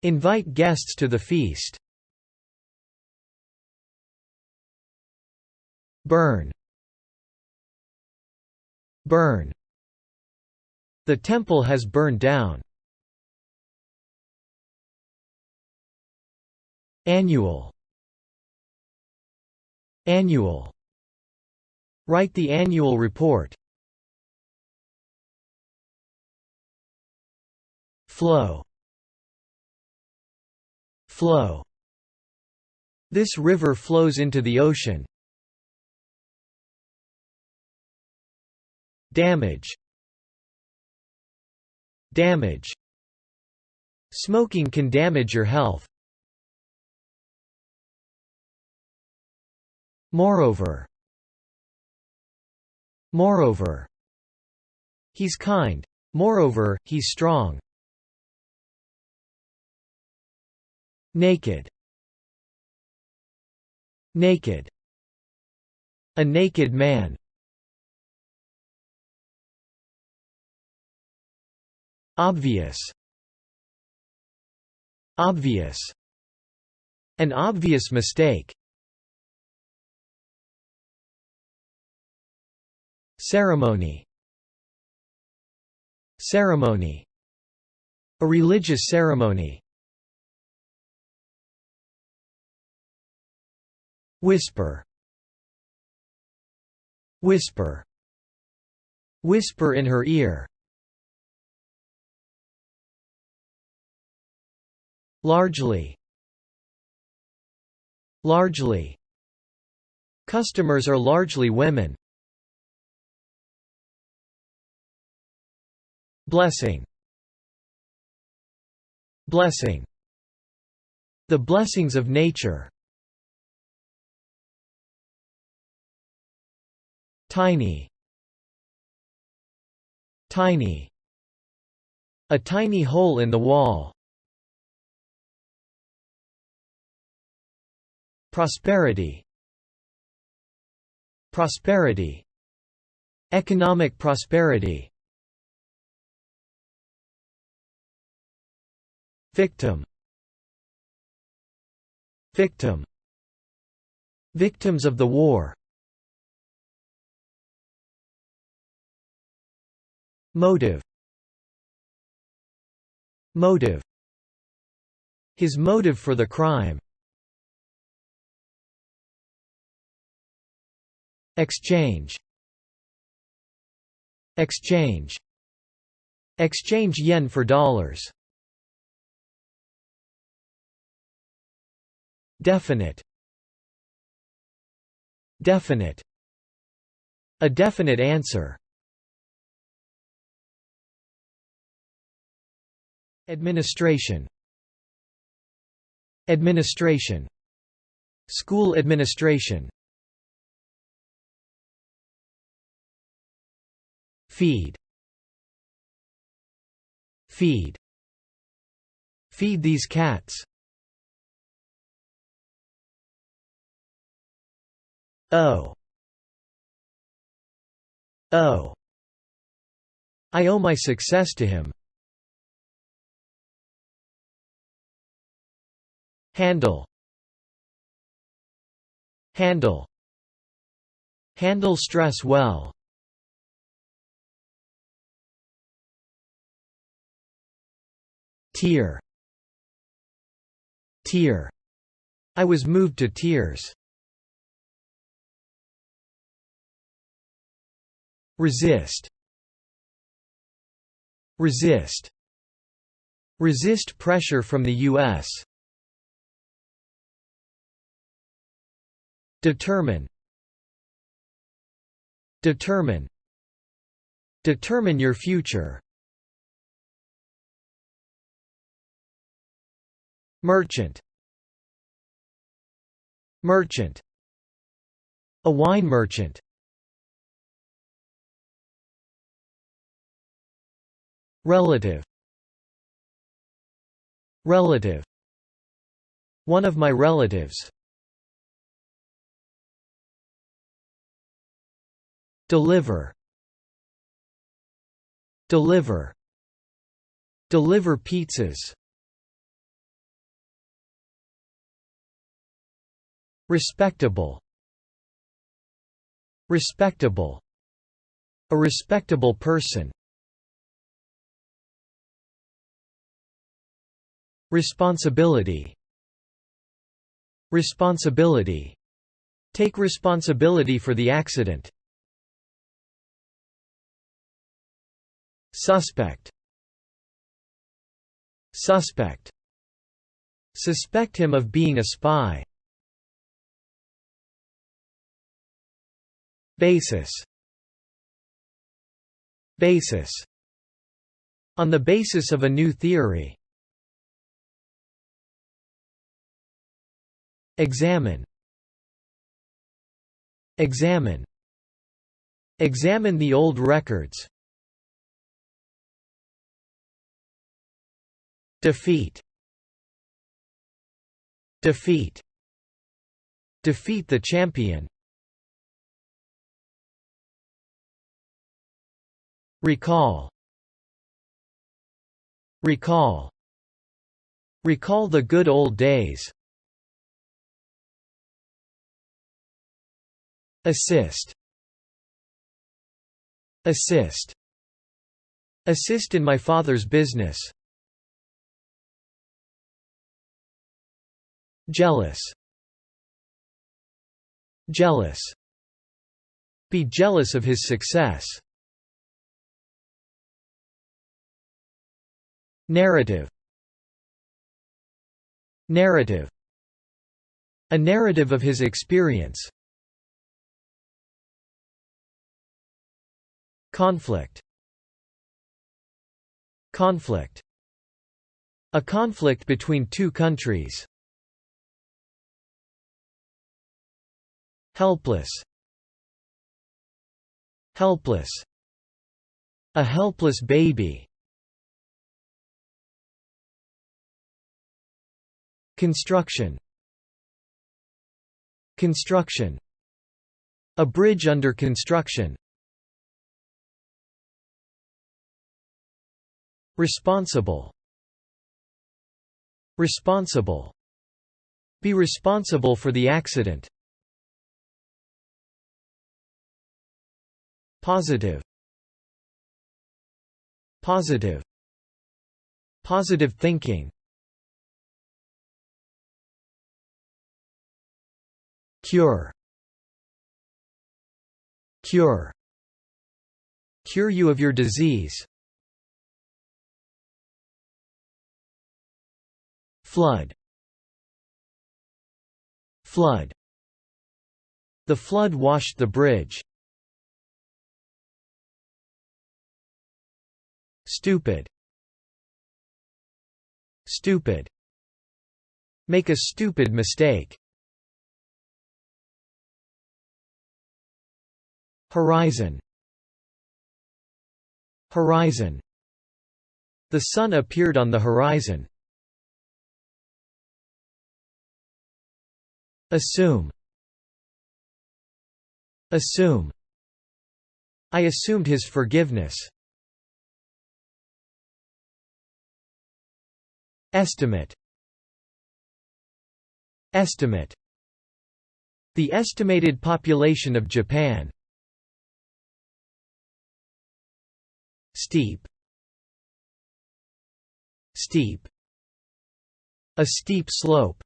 Invite guests to the feast. Burn. Burn. The temple has burned down. Annual. Annual. Write the annual report. Flow. Flow. This river flows into the ocean. Damage. Damage. Smoking can damage your health. Moreover. Moreover. He's kind. Moreover, he's strong. Naked. Naked. A naked man. Obvious. Obvious. An obvious mistake. Ceremony. Ceremony. A religious ceremony. Whisper. Whisper. Whisper in her ear. Largely. Largely. Customers are largely women. Blessing. Blessing. The blessings of nature. Tiny. Tiny. A tiny hole in the wall. Prosperity. Prosperity. Economic prosperity. Victim. Victim. Victims of the war. Motive. Motive. His motive for the crime. Exchange. Exchange. Exchange yen for dollars. Definite. Definite. A definite answer. Administration. Administration. School administration. Feed. Feed. Feed these cats. Oh. Oh. I owe my success to him. Handle. Handle. Handle stress well. Tear. Tear. I was moved to tears. Resist. Resist. Resist pressure from the U.S. Determine. Determine. Determine your future. Merchant. Merchant. A wine merchant. Relative. Relative. One of my relatives. Deliver. Deliver. Deliver pizzas. Respectable. Respectable. A respectable person. Responsibility. Responsibility. Take responsibility for the accident. Suspect. Suspect. Suspect him of being a spy. Basis. Basis. On the basis of a new theory. Examine. Examine. Examine the old records. Defeat. Defeat. Defeat the champion. Recall. Recall. Recall the good old days. Assist. Assist. Assist in my father's business. Jealous. Jealous. Be jealous of his success. Narrative. Narrative. A narrative of his experience. Conflict. Conflict. A conflict between two countries. Helpless. Helpless. A helpless baby. Construction. Construction. A bridge under construction. Responsible. Responsible. Be responsible for the accident. Positive. Positive. Positive thinking. Cure. Cure. Cure you of your disease. Flood. Flood. The flood washed the bridge. Stupid. Stupid. Make a stupid mistake. Horizon. Horizon. The sun appeared on the horizon. Assume. Assume. I assumed his forgiveness. Estimate. Estimate. The estimated population of Japan. Steep. Steep. A steep slope.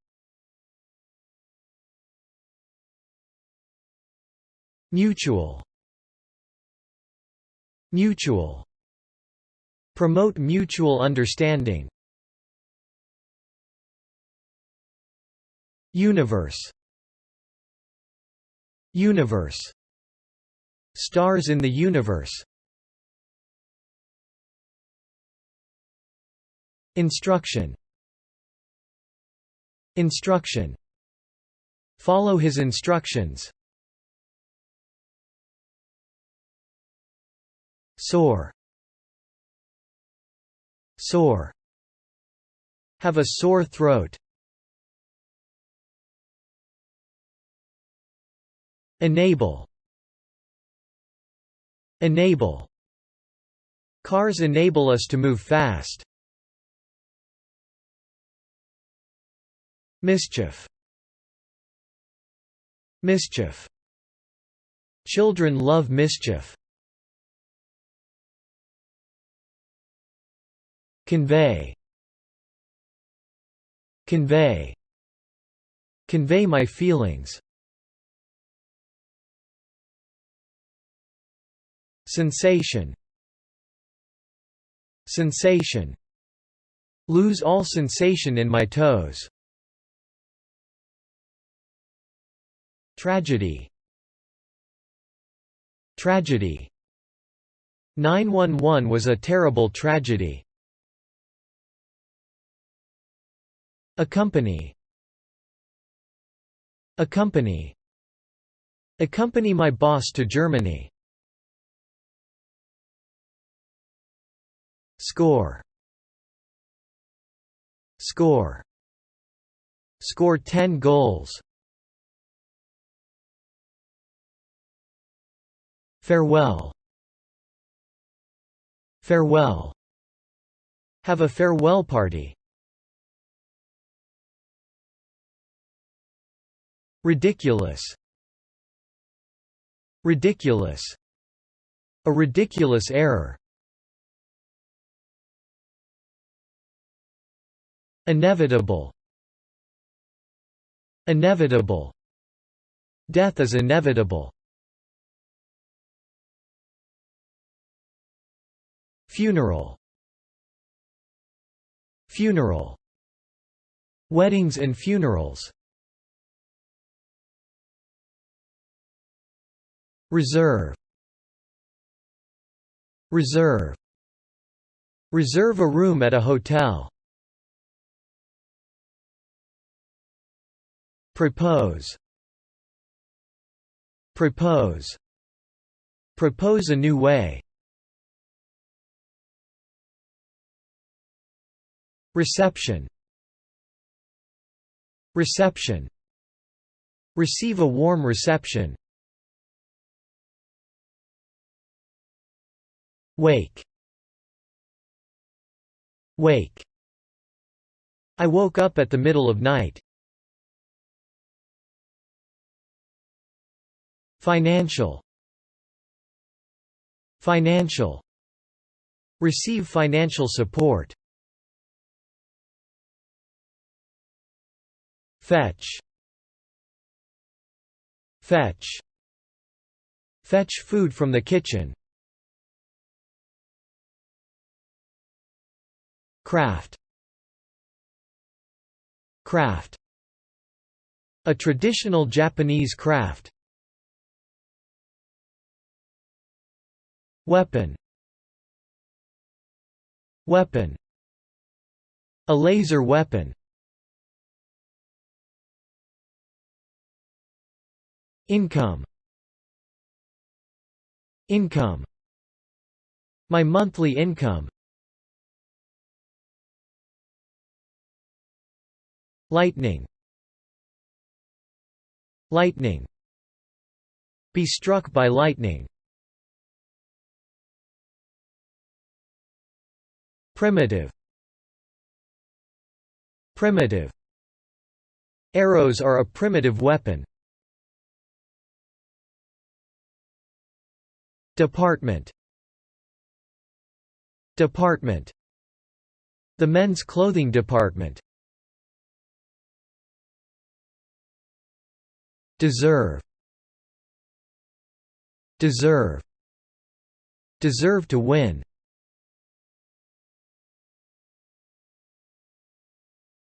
Mutual. Mutual. Promote mutual understanding. Universe. Universe. Stars in the universe. Instruction. Instruction. Follow his instructions. Sore. Sore. Have a sore throat. Enable. Enable. Cars enable us to move fast. Mischief. Mischief. Children love mischief. Convey. Convey. Convey my feelings. Sensation. Sensation. Lose all sensation in my toes. Tragedy. Tragedy. 911 was a terrible tragedy. Accompany. Accompany. Accompany my boss to Germany. Score. Score. Score 10 goals. Farewell. Farewell. Have a farewell party. Ridiculous. Ridiculous. A ridiculous error. Inevitable. Inevitable. Death is inevitable. Funeral. Funeral. Weddings and funerals. Reserve. Reserve. Reserve a room at a hotel. Propose. Propose. Propose a new way. Reception. Reception. Receive a warm reception. Wake. Wake. I woke up at the middle of night. Financial. Financial. Receive financial support. Fetch. Fetch. Fetch food from the kitchen. Craft. Craft. A traditional Japanese craft. Weapon. Weapon. A laser weapon. Income. Income. My monthly income. Lightning. Lightning. Be struck by lightning. Primitive. Primitive. Arrows are a primitive weapon. Department. Department. The men's clothing department. Deserve. Deserve. Deserve to win.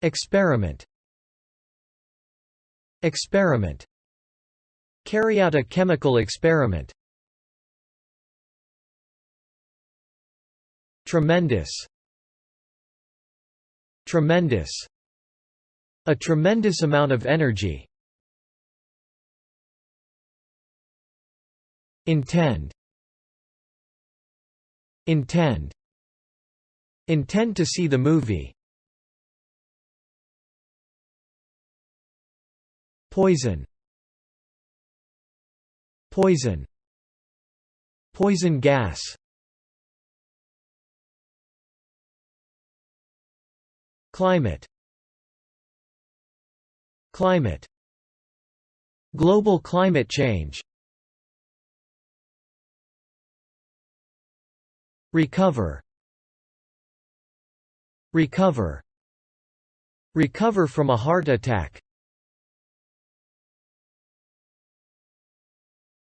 Experiment. Experiment. Carry out a chemical experiment. Tremendous. Tremendous. A tremendous amount of energy. Intend. Intend. Intend to see the movie. Poison. Poison. Poison gas. Climate. Climate. Global climate change. Recover. Recover. Recover from a heart attack.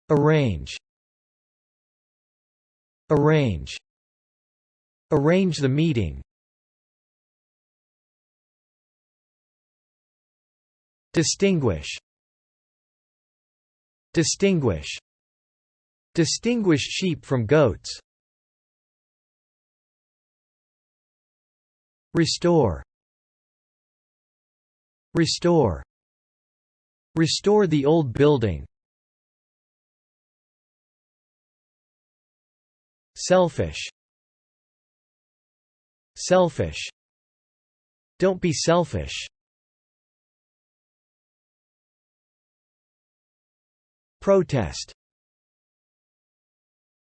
Arrange. Arrange. Arrange the meeting. Distinguish. Distinguish. Distinguish sheep from goats. Restore. Restore. Restore the old building. Selfish. Selfish. Don't be selfish. Protest.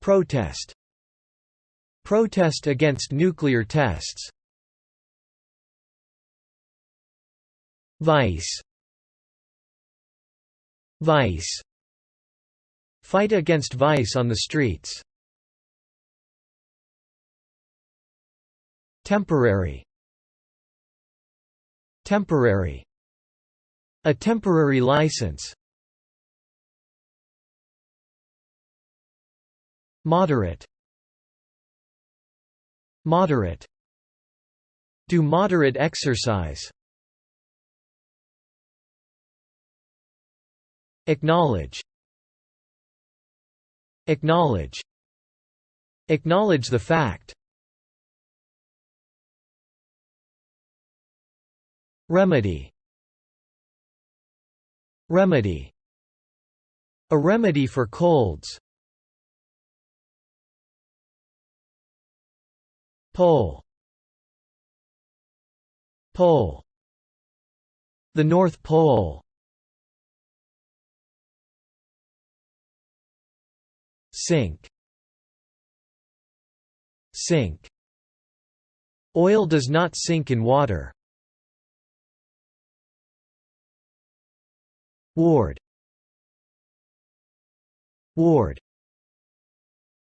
Protest. Protest against nuclear tests. Vice. Vice. Fight against vice on the streets. Temporary. Temporary. A temporary license. Moderate. Moderate. Do moderate exercise. Acknowledge. Acknowledge. Acknowledge the fact. Remedy. Remedy. A remedy for colds. Pole. Pole. The North Pole. Sink. Sink. Oil does not sink in water. Ward. Ward.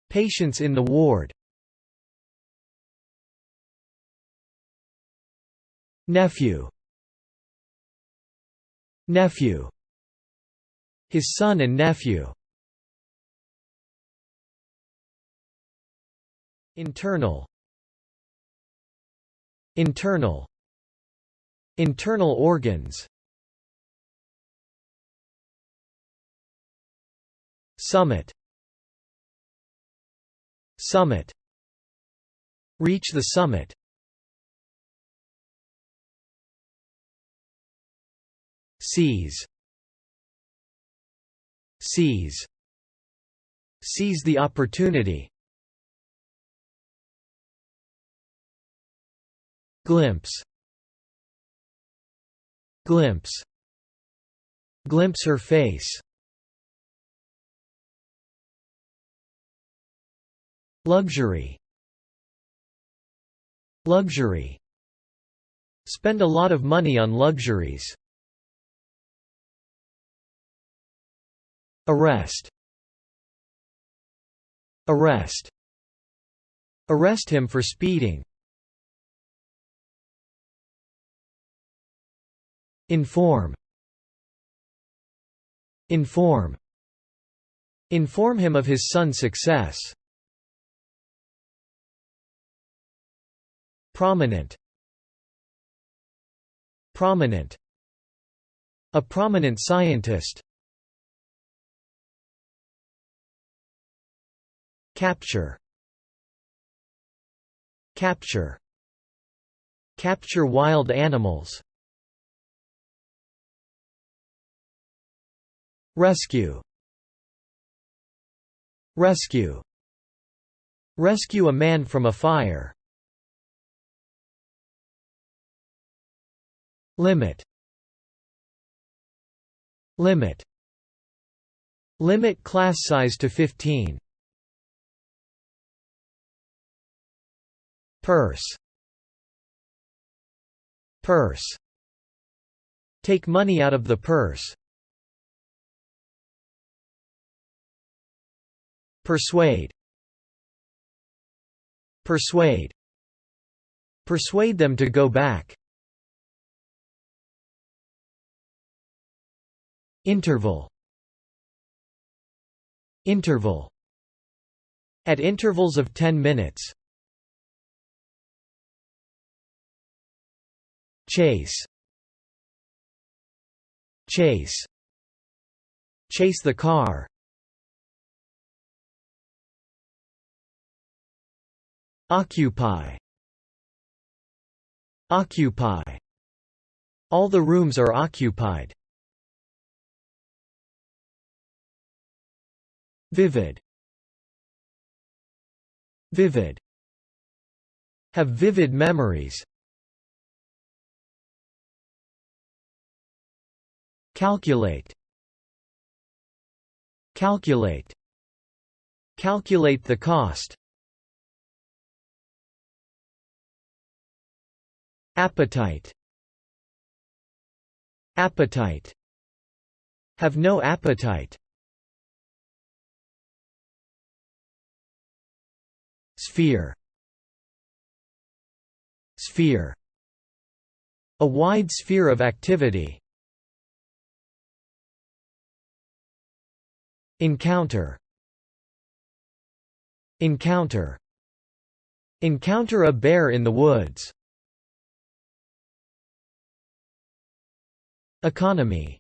Patients in the ward. Nephew. Nephew. His son and nephew. Internal. Internal. Internal organs. Summit. Summit. Reach the summit. Seize. Seize. Seize the opportunity. Glimpse. Glimpse. Glimpse her face. Luxury. Luxury. Spend a lot of money on luxuries. Arrest. Arrest. Arrest him for speeding. Inform. Inform. Inform him of his son's success. Prominent. Prominent. A prominent scientist. Capture. Capture. Capture wild animals. Rescue. Rescue. Rescue a man from a fire. Limit. Limit. Limit class size to 15. Purse. Purse. Take money out of the purse. Persuade. Persuade. Persuade them to go back. Interval. Interval. At intervals of 10 minutes. Chase. Chase. Chase the car. Occupy. Occupy. All the rooms are occupied. Vivid. Vivid. Have vivid memories. Calculate. Calculate. Calculate the cost. Appetite. Appetite. Have no appetite. Sphere. Sphere. A wide sphere of activity. Encounter. Encounter. Encounter a bear in the woods. Economy.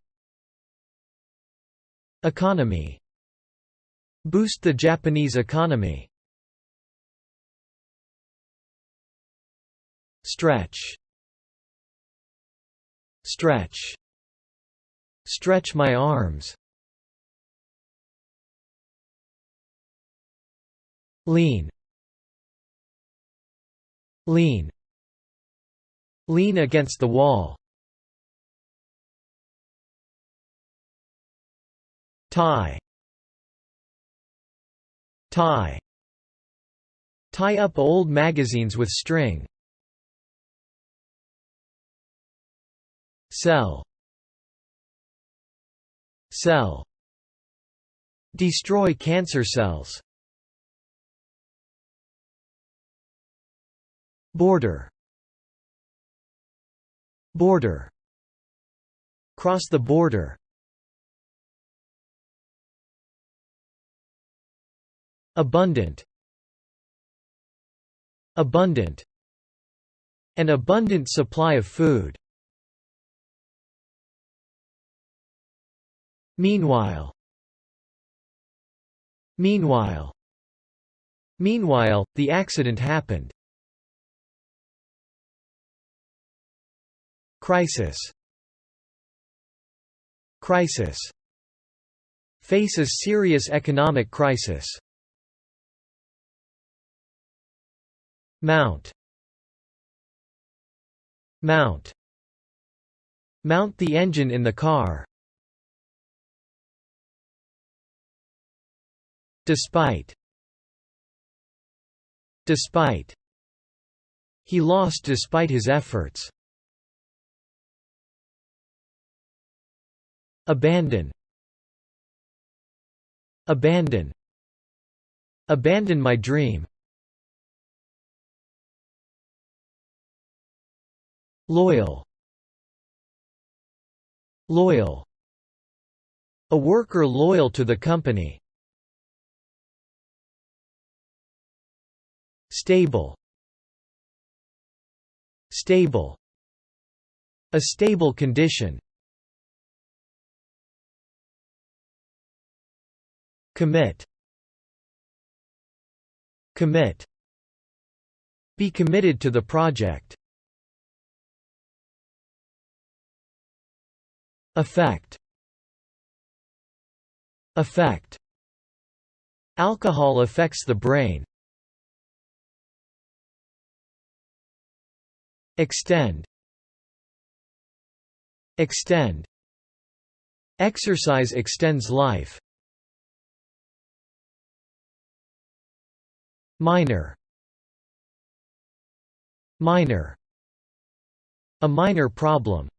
Economy. Boost the Japanese economy. Stretch. Stretch. Stretch my arms. Lean. Lean. Lean against the wall. Tie. Tie. Tie up old magazines with string. Cell. Cell. Destroy cancer cells. Border. Border. Cross the border. Abundant. Abundant. An abundant supply of food. Meanwhile. Meanwhile. Meanwhile, the accident happened. Crisis. Crisis. Faces serious economic crisis. Mount. Mount. Mount the engine in the car. Despite. Despite. He lost despite his efforts. Abandon. Abandon. Abandon my dream. Loyal. Loyal. A worker loyal to the company. Stable. Stable. A stable condition. Commit. Commit. Be committed to the project. Effect. Effect. Alcohol affects the brain. Extend. Extend. Exercise extends life. Minor. Minor. A minor problem.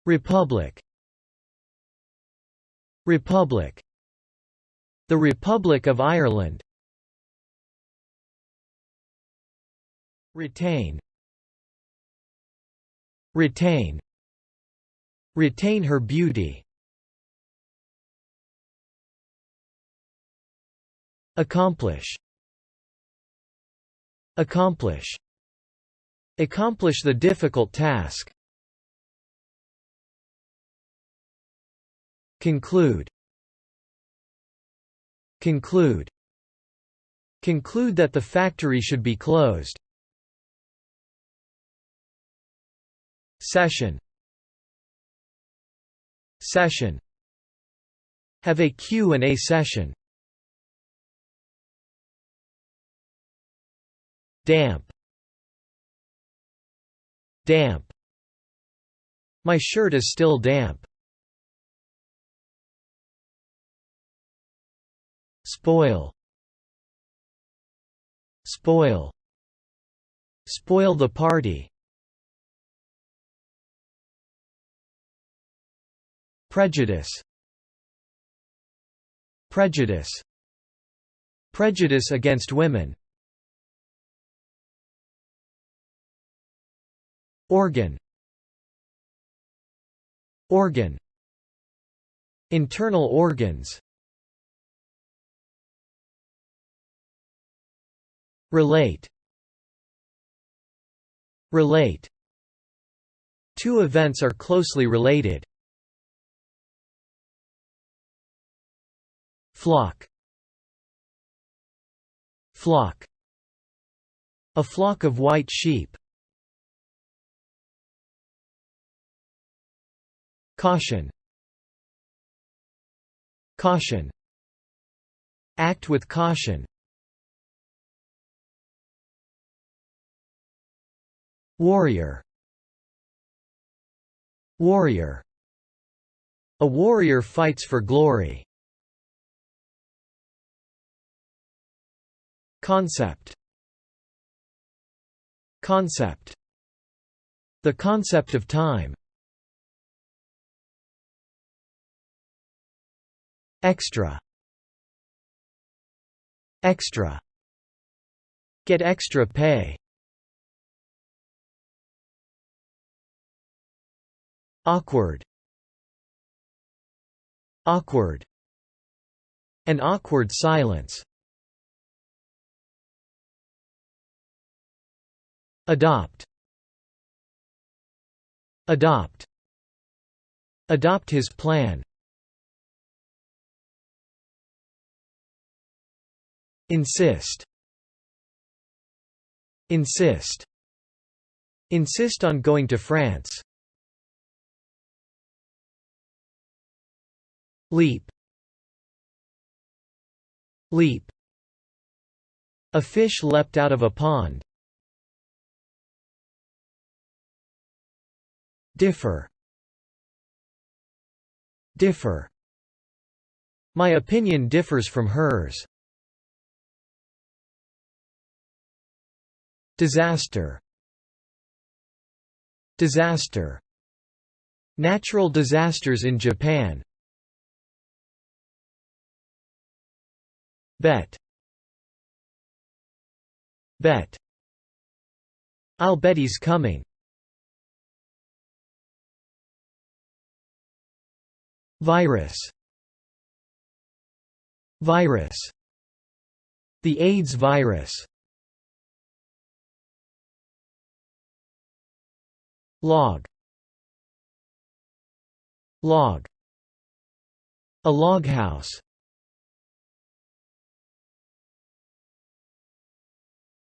Republic. Republic. The Republic of Ireland. Retain. Retain. Retain her beauty. Accomplish. Accomplish. Accomplish the difficult task. Conclude. Conclude. Conclude that the factory should be closed. Session. Session. Have a Q&A session. Damp. Damp. My shirt is still damp. Spoil. Spoil. Spoil the party. Prejudice. Prejudice. Prejudice against women. Organ. Organ. Internal organs. Relate. Relate. Two events are closely related. Flock. Flock. A flock of white sheep. Caution. Caution. Act with caution. Warrior. Warrior. A warrior fights for glory. Concept. Concept. The concept of time. Extra. Extra. Get extra pay. Awkward. Awkward. An awkward silence. Adopt. Adopt. Adopt his plan. Insist. Insist. Insist on going to France. Leap. Leap. A fish leapt out of a pond. Differ. Differ. My opinion differs from hers. Disaster. Disaster. Natural disasters in Japan. Bet. Bet. I'll bet he's coming. Virus. Virus. The AIDS virus. Log. Log. A log house.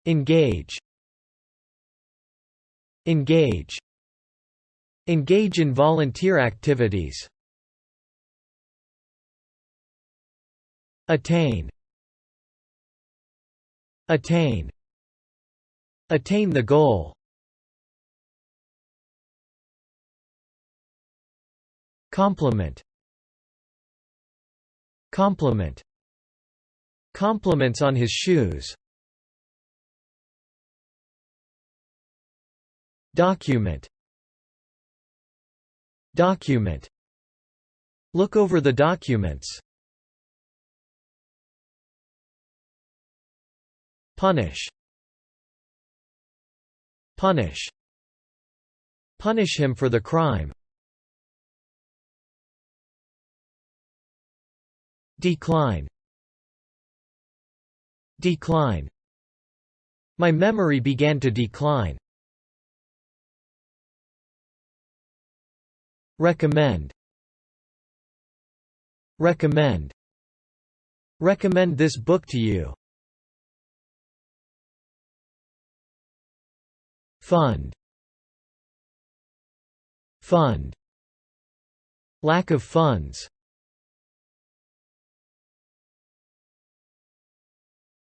Engage. Engage. Engage in volunteer activities. Attain. Attain. Attain the goal. Compliment. Compliment. Compliments on his shoes. Document. Document. Look over the documents. Punish. Punish. Punish him for the crime. Decline. Decline. My memory began to decline. Recommend. Recommend. Recommend this book to you. Fund. Fund. Lack of funds.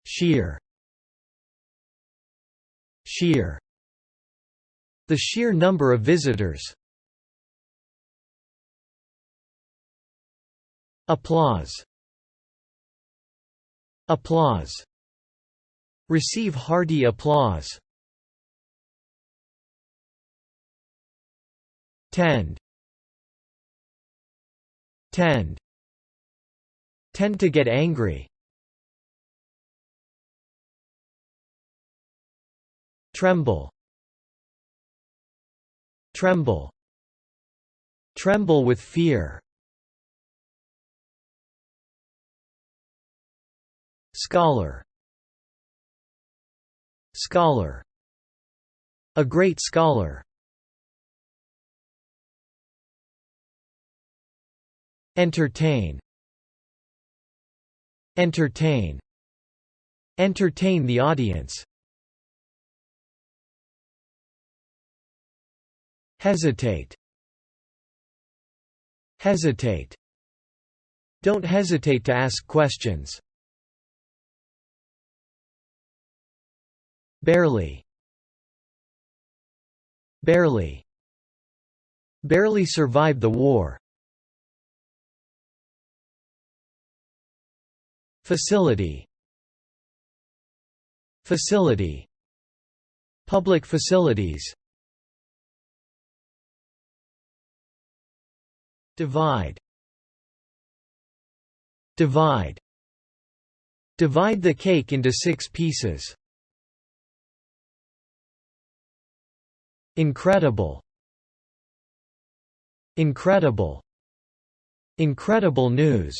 Sheer. Sheer. The sheer number of visitors. Applause. Applause. Receive hearty applause. Tend. Tend. Tend to get angry. Tremble. Tremble. Tremble with fear. Scholar. Scholar. A great scholar. Entertain. Entertain. Entertain the audience. Hesitate. Hesitate. Don't hesitate to ask questions. Barely. Barely. Barely survived the war. Facility. Facility. Public facilities. Divide. Divide. Divide the cake into 6 pieces. Incredible. Incredible. Incredible news.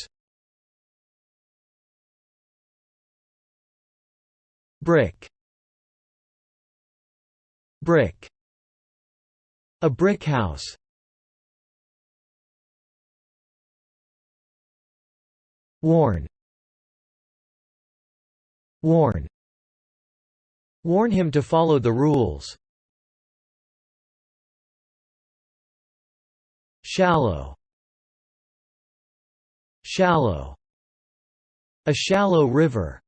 Brick. Brick. A brick house. Warn. Warn. Warn him to follow the rules. Shallow. Shallow. A shallow river.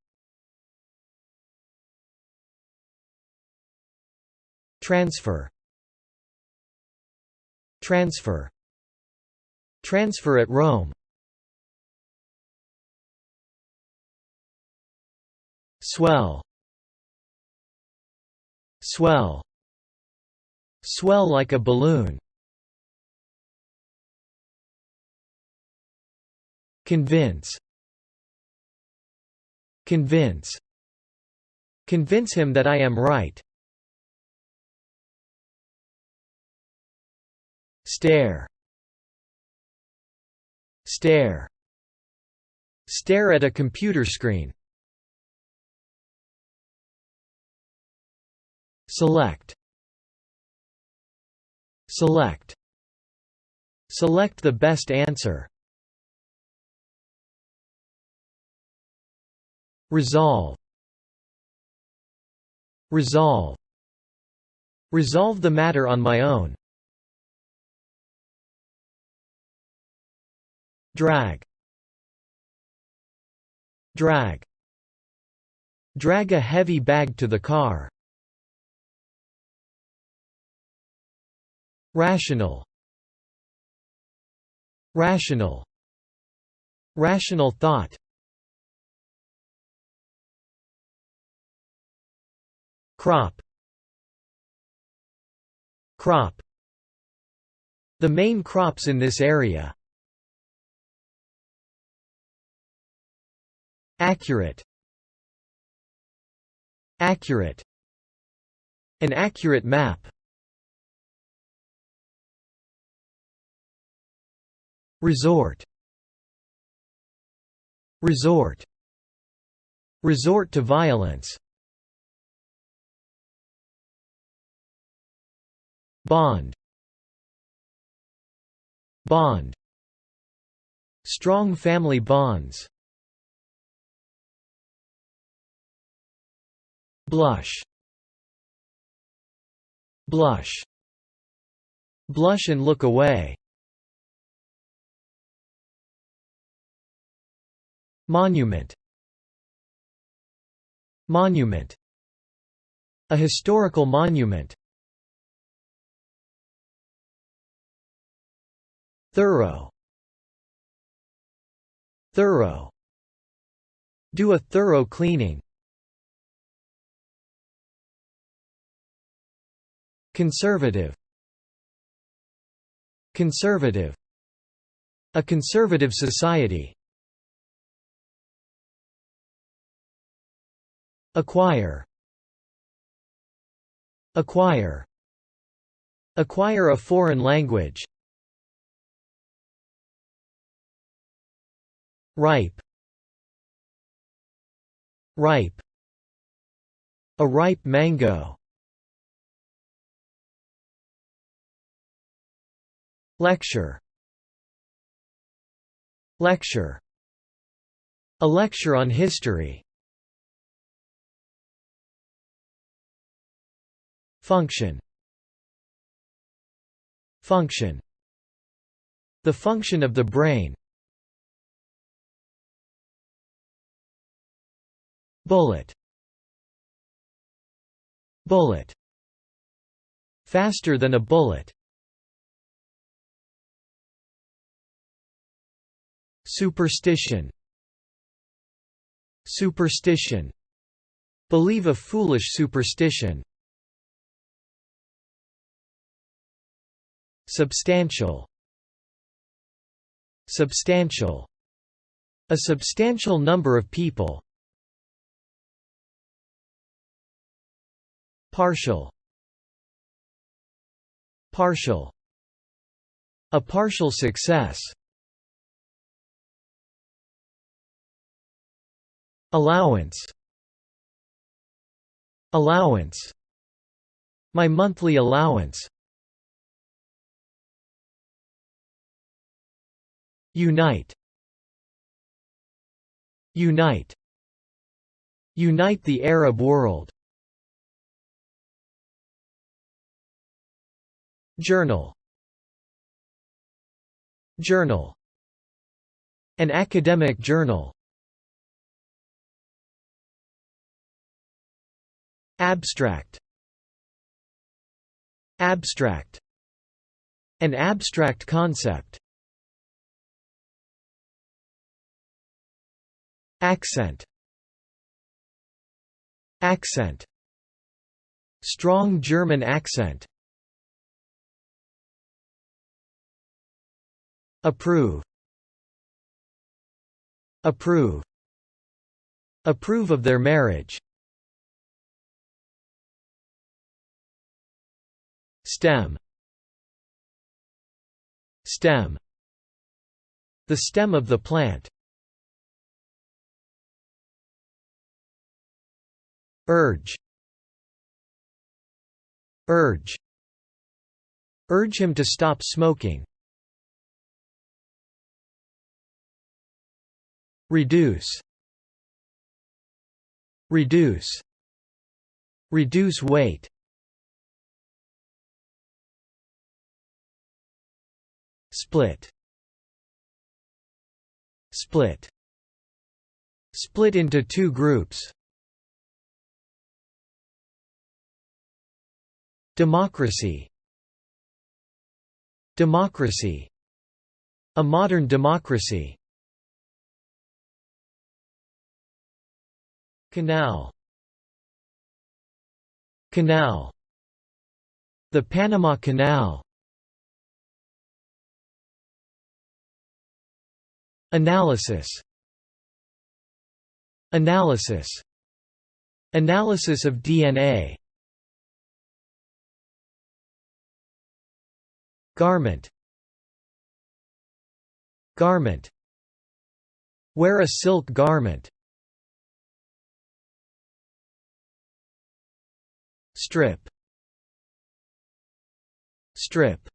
Transfer. Transfer. Transfer at Rome. Swell. Swell. Swell like a balloon. Convince. Convince. Convince him that I am right. Stare. Stare. Stare at a computer screen. Select. Select. Select the best answer. Resolve. Resolve. Resolve the matter on my own. Drag. Drag. Drag a heavy bag to the car. Rational. Rational. Rational thought. Crop. Crop. The main crops in this area. Accurate. Accurate. An accurate map. Resort. Resort. Resort to violence. Bond. Bond. Strong family bonds. Blush. Blush. Blush and look away. Monument. Monument. A historical monument. Thorough. Thorough. Do a thorough cleaning. Conservative. Conservative. A conservative society. Acquire. Acquire. Acquire a foreign language. Ripe. Ripe. A ripe mango. Lecture. Lecture. A lecture on history. Function. Function. The function of the brain. Bullet. Bullet. Faster than a bullet. Superstition. Superstition. Believe a foolish superstition. Substantial. Substantial. A substantial number of people. Partial. Partial. A partial success. Allowance. Allowance. My monthly allowance. Unite. Unite. Unite the Arab world. Journal. Journal. An academic journal. Abstract. Abstract. An abstract concept. Accent. Accent. Strong German accent. Approve. Approve. Approve of their marriage. Stem. Stem. The stem of the plant. Urge. Urge. Urge him to stop smoking. Reduce. Reduce. Reduce weight. Split. Split. Split into two groups. Democracy. Democracy. A modern democracy. Canal. Canal. The Panama Canal. Analysis. Analysis. Analysis of DNA. Garment. Garment. Wear a silk garment. Strip. Strip.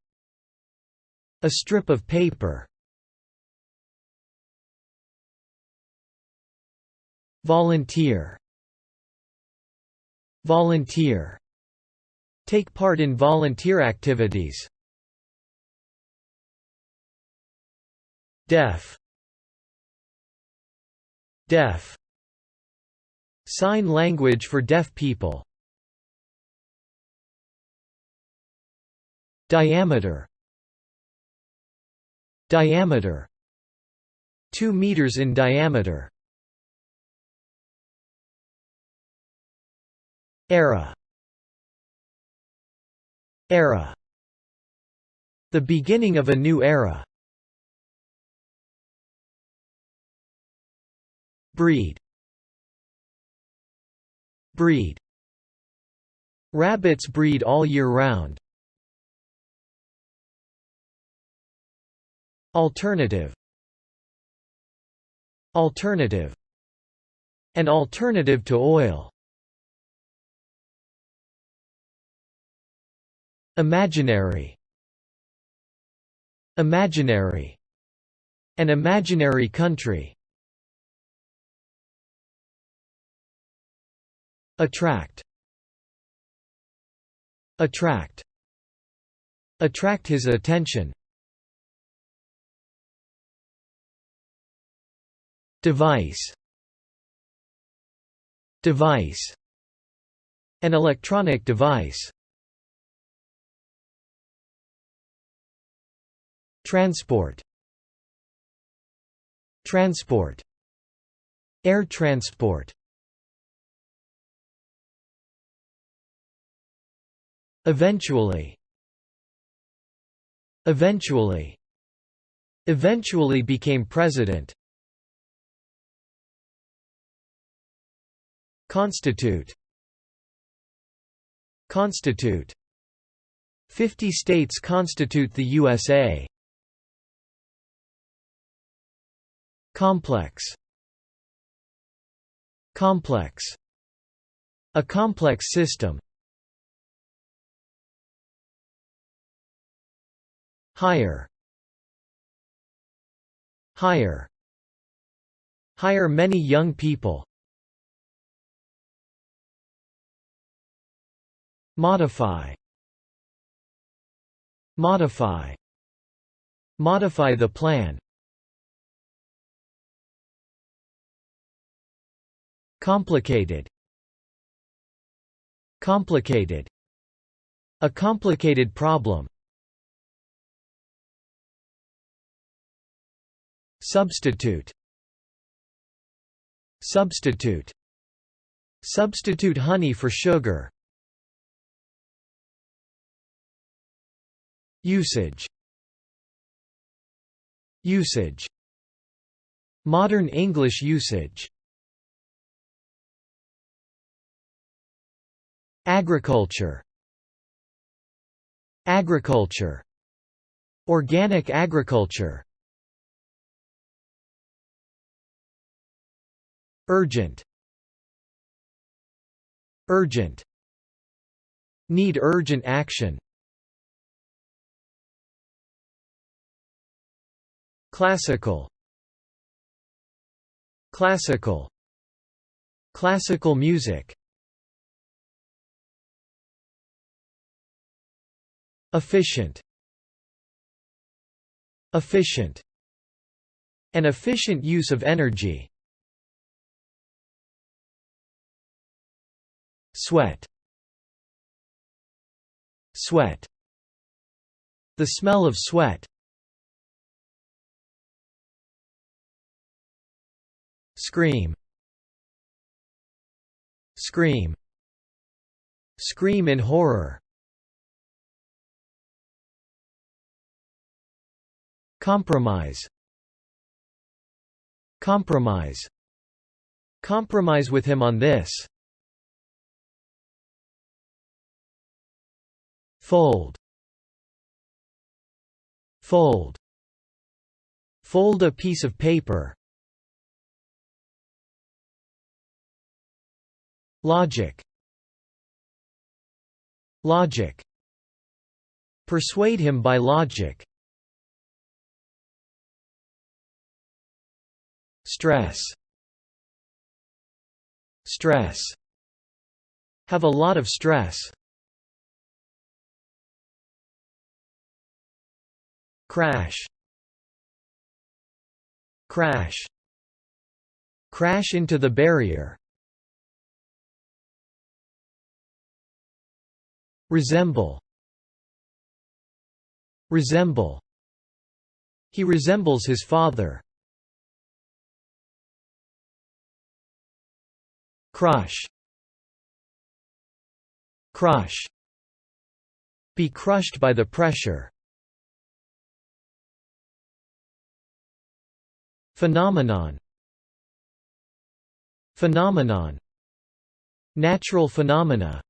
A strip of paper. Volunteer. Volunteer. Take part in volunteer activities. Deaf. Deaf. Sign language for deaf people. Diameter. Diameter. 2 meters in diameter. Era. Era. The beginning of a new era. Breed. Breed. Rabbits breed all year round. Alternative. Alternative. An alternative to oil. Imaginary. Imaginary. An imaginary country. Attract. Attract. Attract his attention. Device. Device. An electronic device. Transport. Transport. Air transport. Eventually. Eventually. Eventually became president. Constitute. Constitute. 50 states constitute the USA. Complex. Complex. A complex system. Hire. Hire. Hire many young people. Modify. Modify. Modify the plan. Complicated. Complicated. A complicated problem. Substitute. Substitute. Substitute honey for sugar. Usage. Usage. Modern English usage. Agriculture. Agriculture. Organic agriculture. Urgent. Urgent. Need urgent action. Classical. Classical. Classical music. Efficient. Efficient. An efficient use of energy. Sweat. Sweat. The smell of sweat. Scream. Scream. Scream in horror. Compromise. Compromise. Compromise with him on this. Fold. Fold. Fold a piece of paper. Logic. Logic. Persuade him by logic. Stress. Stress. Have a lot of stress. Crash. Crash. Crash into the barrier. Resemble. Resemble. He resembles his father. Crush. Crush. Be crushed by the pressure. Phenomenon. Phenomenon. Natural phenomena.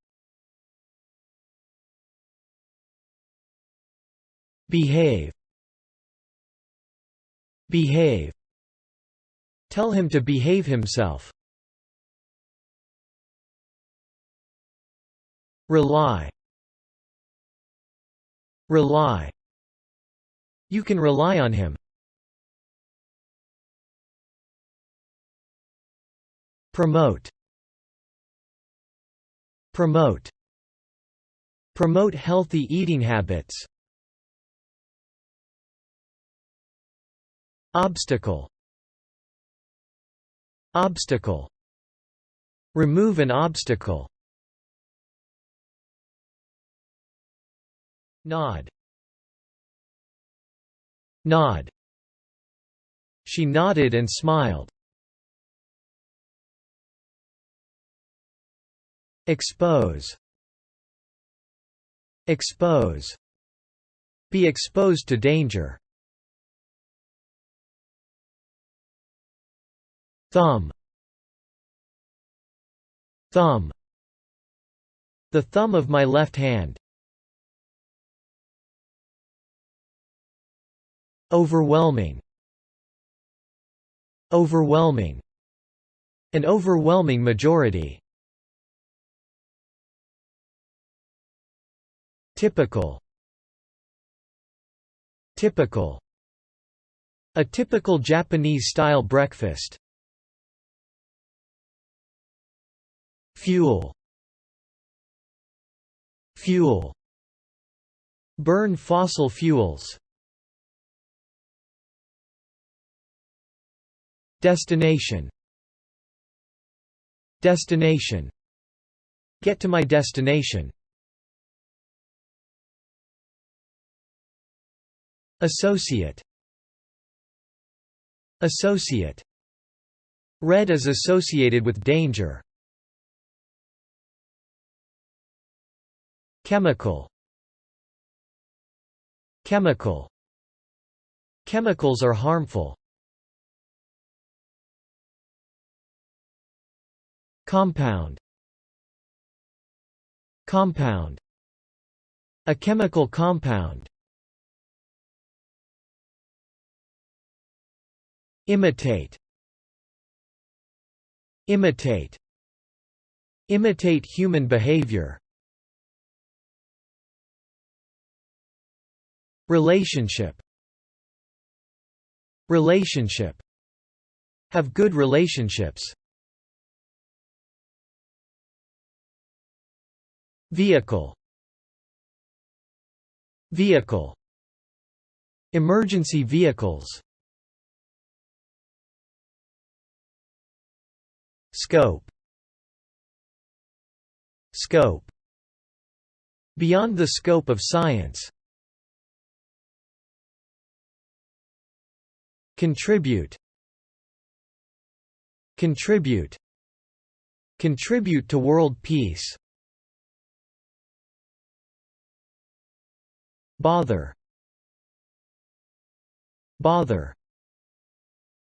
Behave. Behave. Tell him to behave himself. Rely. Rely. You can rely on him. Promote. Promote. Promote healthy eating habits. Obstacle. Obstacle. Remove an obstacle. Nod. Nod. She nodded and smiled. Expose. Expose. Be exposed to danger. Thumb. Thumb. The thumb of my left hand. Overwhelming. Overwhelming. An overwhelming majority. Typical. Typical. A typical Japanese-style breakfast. Fuel. Fuel. Burn fossil fuels. Destination. Destination. Get to my destination. Associate. Associate. Red is associated with danger. Chemical. Chemical. Chemicals are harmful. Compound. Compound. A chemical compound. Imitate. Imitate. Imitate human behavior. Relationship. Relationship. Have good relationships. Vehicle. Vehicle. Emergency vehicles. Scope. Scope. Beyond the scope of science. Contribute. Contribute. Contribute to world peace. Bother. Bother.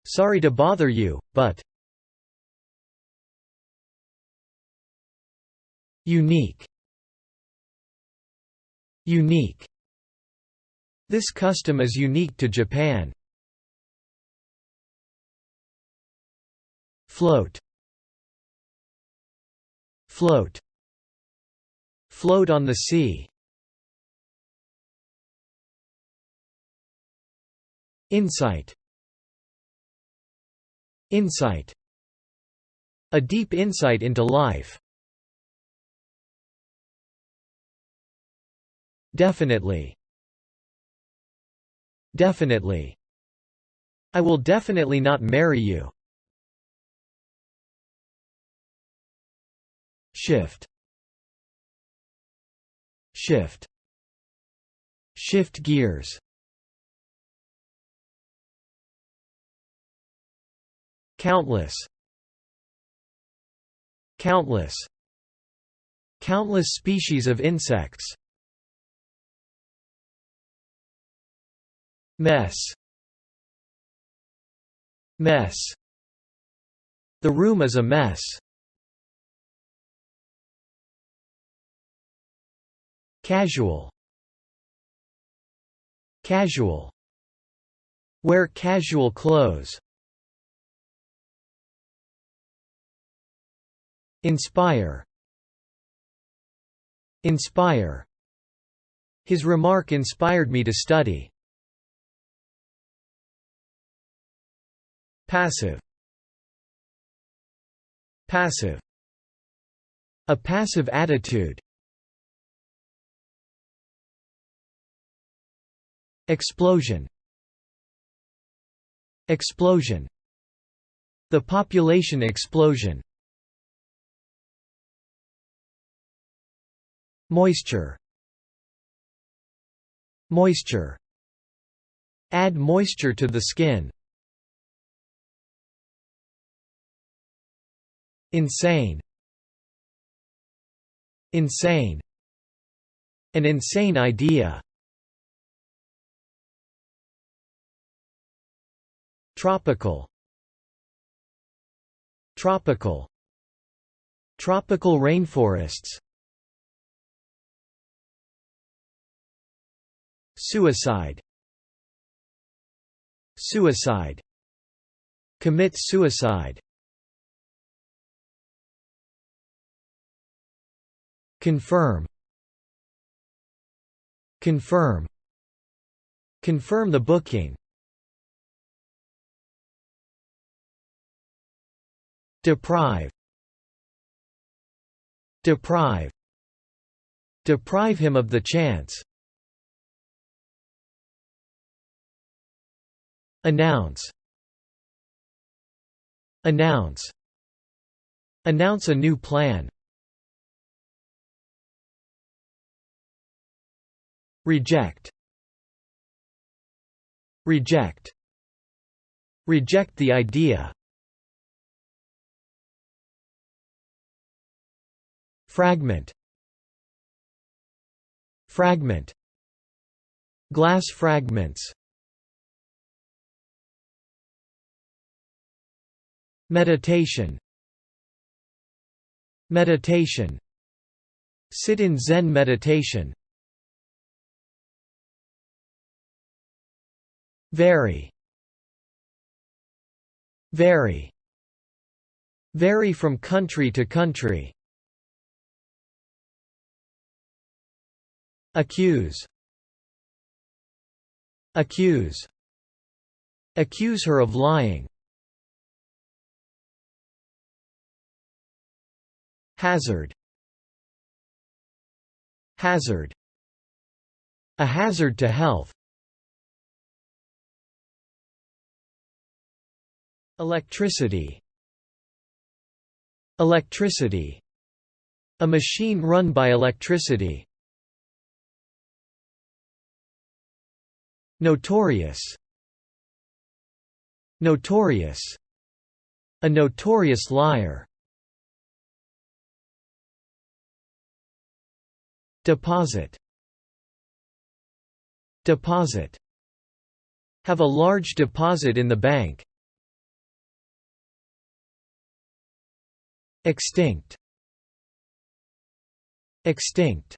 Sorry to bother you, but. Unique. Unique. This custom is unique to Japan. Float. Float. Float on the sea. Insight. Insight. A deep insight into life. Definitely. Definitely. I will definitely not marry you. Shift. Shift. Shift gears. Countless. Countless. Countless species of insects. Mess. Mess. The room is a mess. Casual. Casual. Wear casual clothes. Inspire. Inspire. His remark inspired me to study. Passive. Passive. A passive attitude. Explosion. Explosion. The population explosion. Moisture. Moisture. Add moisture to the skin. Insane. Insane. An insane idea. Tropical. Tropical. Tropical rainforests. Suicide. Suicide. Commit suicide. Confirm. Confirm. Confirm the booking. Deprive. Deprive. Deprive him of the chance. Announce. Announce. Announce a new plan. Reject. Reject. Reject the idea. Fragment. Fragment. Glass fragments. Meditation. Meditation. Sit in Zen meditation. Vary. Vary. Vary from country to country. Accuse. Accuse. Accuse her of lying. Hazard. Hazard. A hazard to health. Electricity. Electricity. A machine run by electricity. Notorious. Notorious. A notorious liar. Deposit. Deposit. Have a large deposit in the bank. Extinct. Extinct.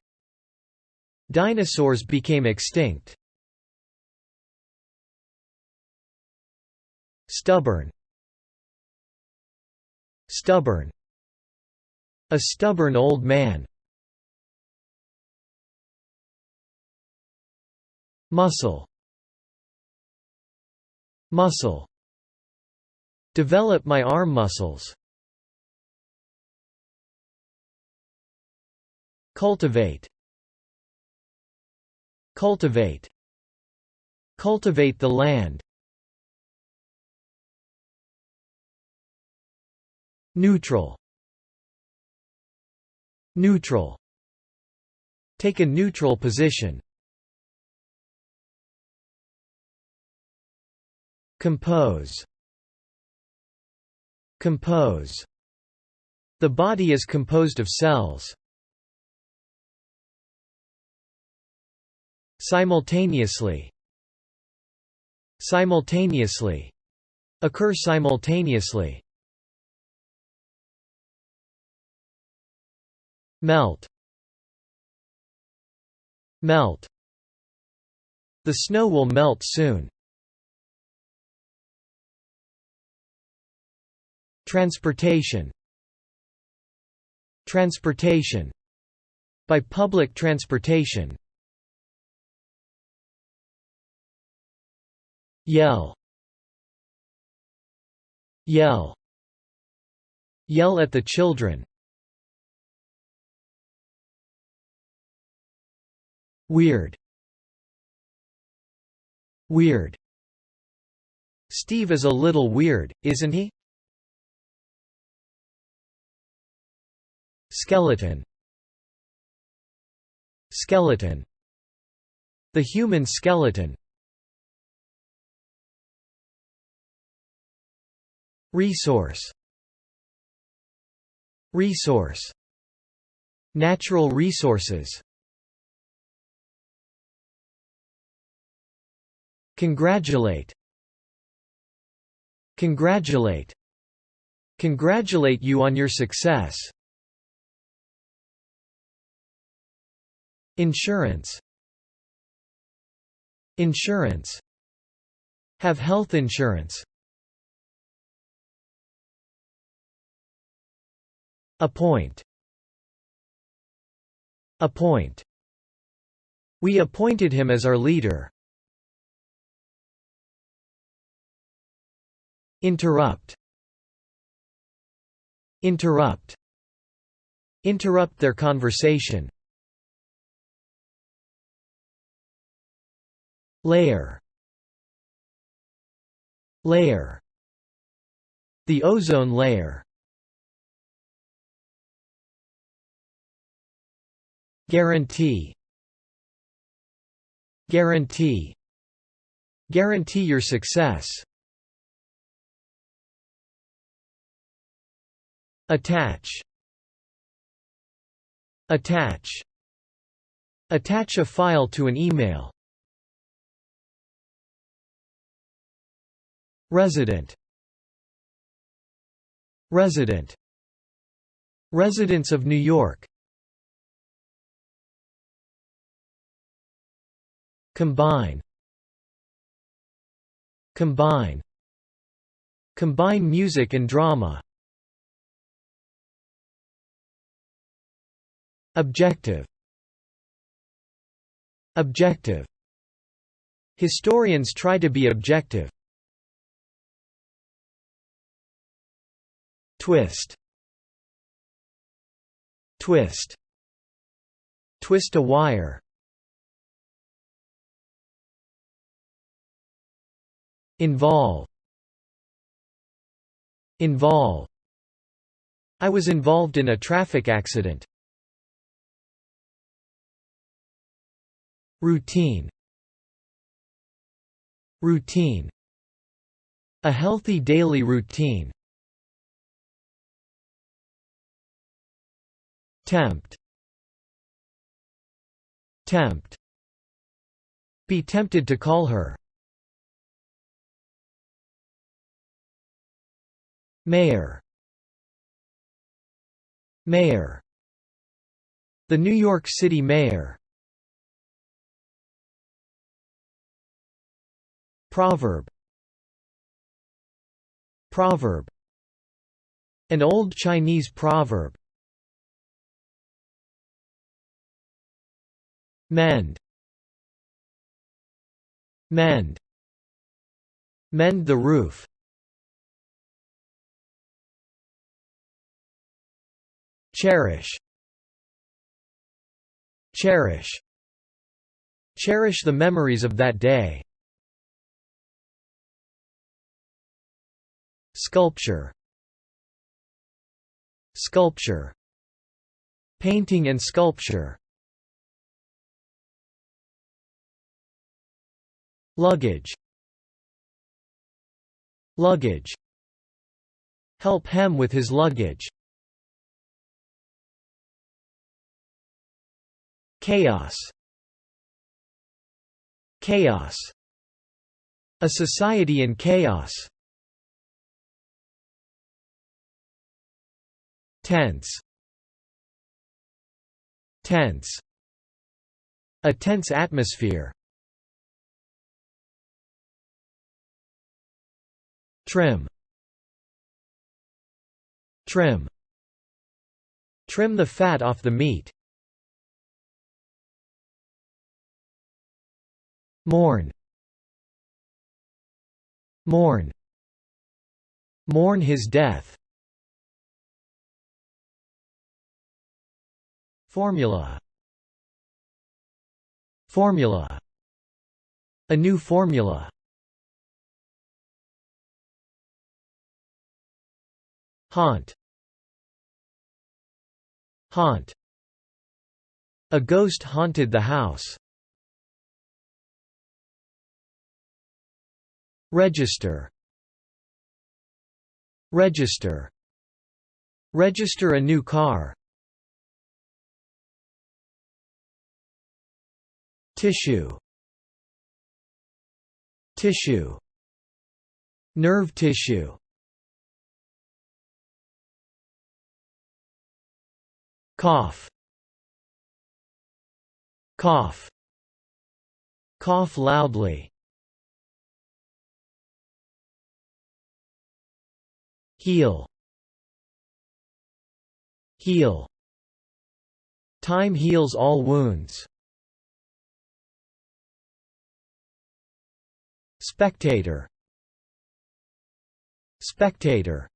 Dinosaurs became extinct. Stubborn. Stubborn. A stubborn old man. Muscle. Muscle. Develop my arm muscles. Cultivate. Cultivate. Cultivate the land. Neutral. Neutral. Take a neutral position. Compose. Compose. The body is composed of cells. Simultaneously. Simultaneously. Occur simultaneously. Melt. Melt. The snow will melt soon. Transportation. Transportation. By public transportation. Yell. Yell. Yell at the children. Weird. Weird. Steve is a little weird, isn't he? Skeleton. Skeleton. The human skeleton. Resource. Resource. Natural resources. Congratulate. Congratulate. Congratulate you on your success. Insurance. Insurance. Have health insurance. Appoint. Appoint. We appointed him as our leader. Interrupt. Interrupt. Interrupt their conversation. Layer. Layer. The ozone layer. Guarantee. Guarantee. Guarantee your success. Attach. Attach. Attach a file to an email. Resident. Resident. Residents of New York. Combine. Combine. Combine music and drama. Objective. Objective. Historians try to be objective. Twist. Twist. Twist a wire. Involve. Involve. I was involved in a traffic accident. Routine. Routine. A healthy daily routine. Tempt. Tempt. Be tempted to call her. Mayor. Mayor. The New York City mayor. Proverb. Proverb. An old Chinese proverb. Mend. Mend. Mend the roof. Cherish. Cherish. Cherish the memories of that day. Sculpture. Sculpture. Painting and sculpture. Luggage. Luggage. Help him with his luggage. Chaos. Chaos. A society in chaos. Tense. Tense. A tense atmosphere. Trim. Trim. Trim the fat off the meat. Mourn. Mourn. Mourn his death. Formula. Formula. A new formula. Haunt. Haunt. A ghost haunted the house. Register. Register. Register a new car. Tissue. Tissue. Nerve tissue. Cough. Cough. Cough loudly. Heal. Heal. Time heals all wounds. Spectator. Spectator.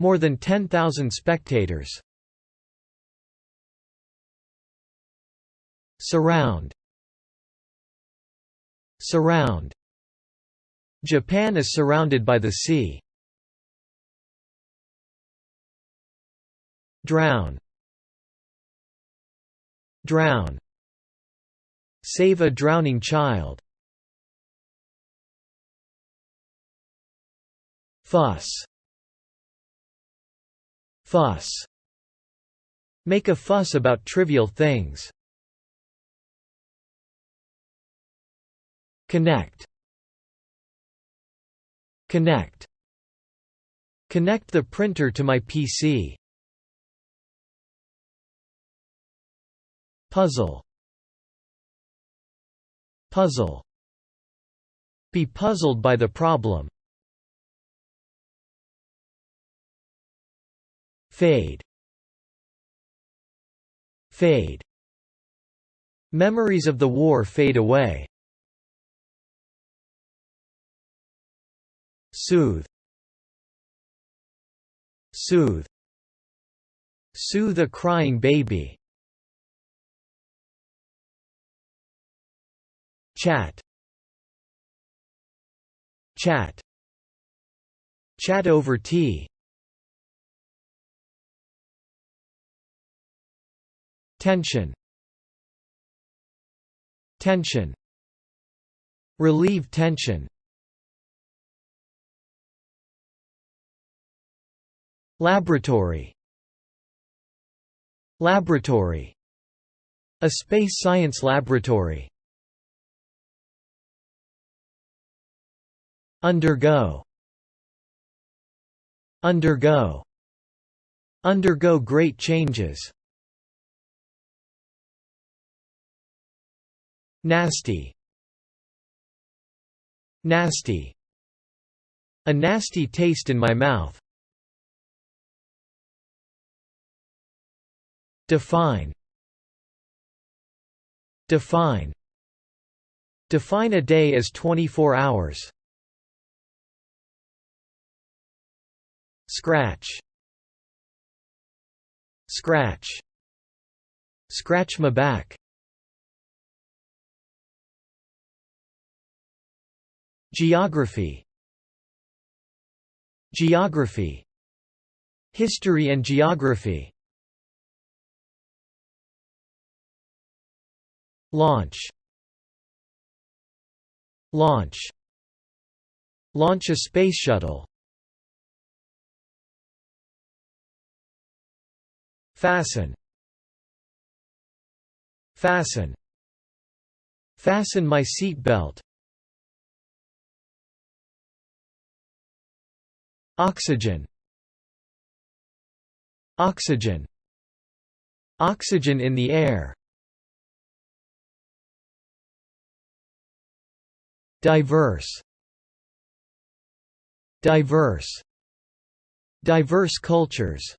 More than 10,000 spectators. Surround. Surround. Japan is surrounded by the sea. Drown. Drown. Save a drowning child. Fuss. Fuss. Make a fuss about trivial things. Connect. Connect. Connect the printer to my PC. Puzzle. Puzzle. Be puzzled by the problem. Fade. Fade. Memories of the war fade away. Soothe. Soothe. Soothe a crying baby. Chat. Chat. Chat over tea. Tension. Tension. Relieve tension. Laboratory. Laboratory. A space science laboratory. Undergo. Undergo. Undergo great changes. Nasty. Nasty. A nasty taste in my mouth. Define. Define. Define a day as 24 hours. Scratch. Scratch. Scratch my back. Geography. Geography. History and geography. Launch. Launch. Launch a space shuttle. Fasten. Fasten. Fasten my seat belt. Oxygen. Oxygen. Oxygen in the air. Diverse. Diverse. Diverse cultures.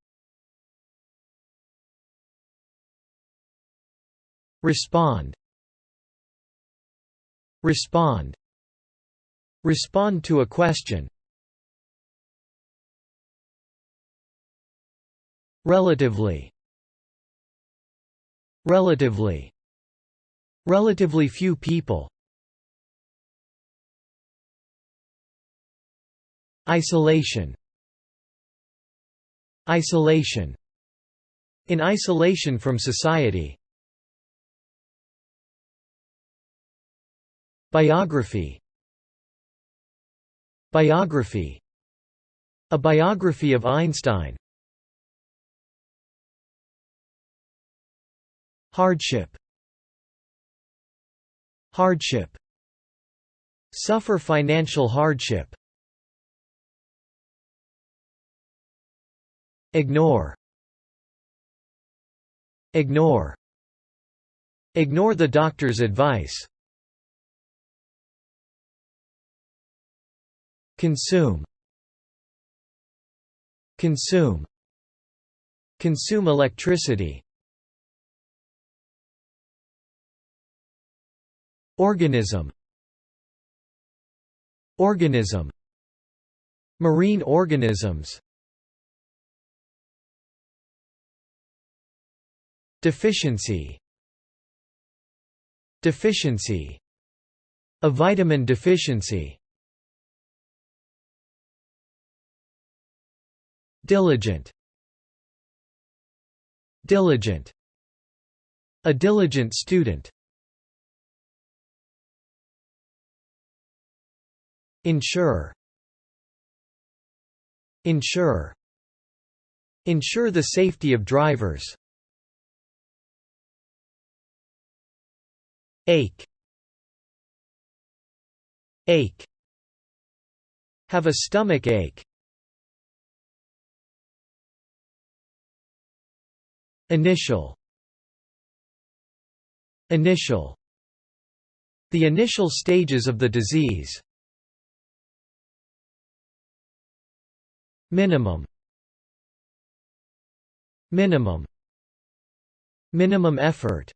Respond. Respond. Respond to a question. Relatively. Relatively. Relatively few people. Isolation. Isolation. In isolation from society. Biography. Biography. A biography of Einstein. Hardship. Hardship. Suffer financial hardship. Ignore. Ignore. Ignore the doctor's advice. Consume. Consume. Consume electricity. Organism. Organism. Marine organisms. Deficiency. Deficiency. A vitamin deficiency. Diligent. Diligent. A diligent student. Ensure. Ensure. Ensure the safety of drivers. Ache. Ache. Have a stomach ache. Initial. Initial. The initial stages of the disease. Minimum. Minimum. Minimum effort.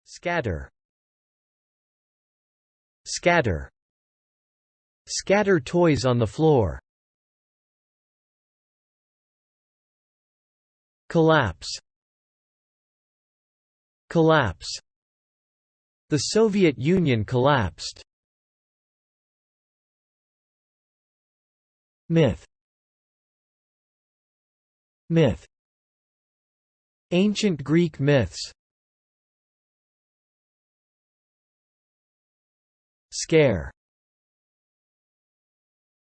Scatter. Scatter. Scatter toys on the floor. Collapse. Collapse. The Soviet Union collapsed. Myth. Myth. Ancient Greek myths. Scare.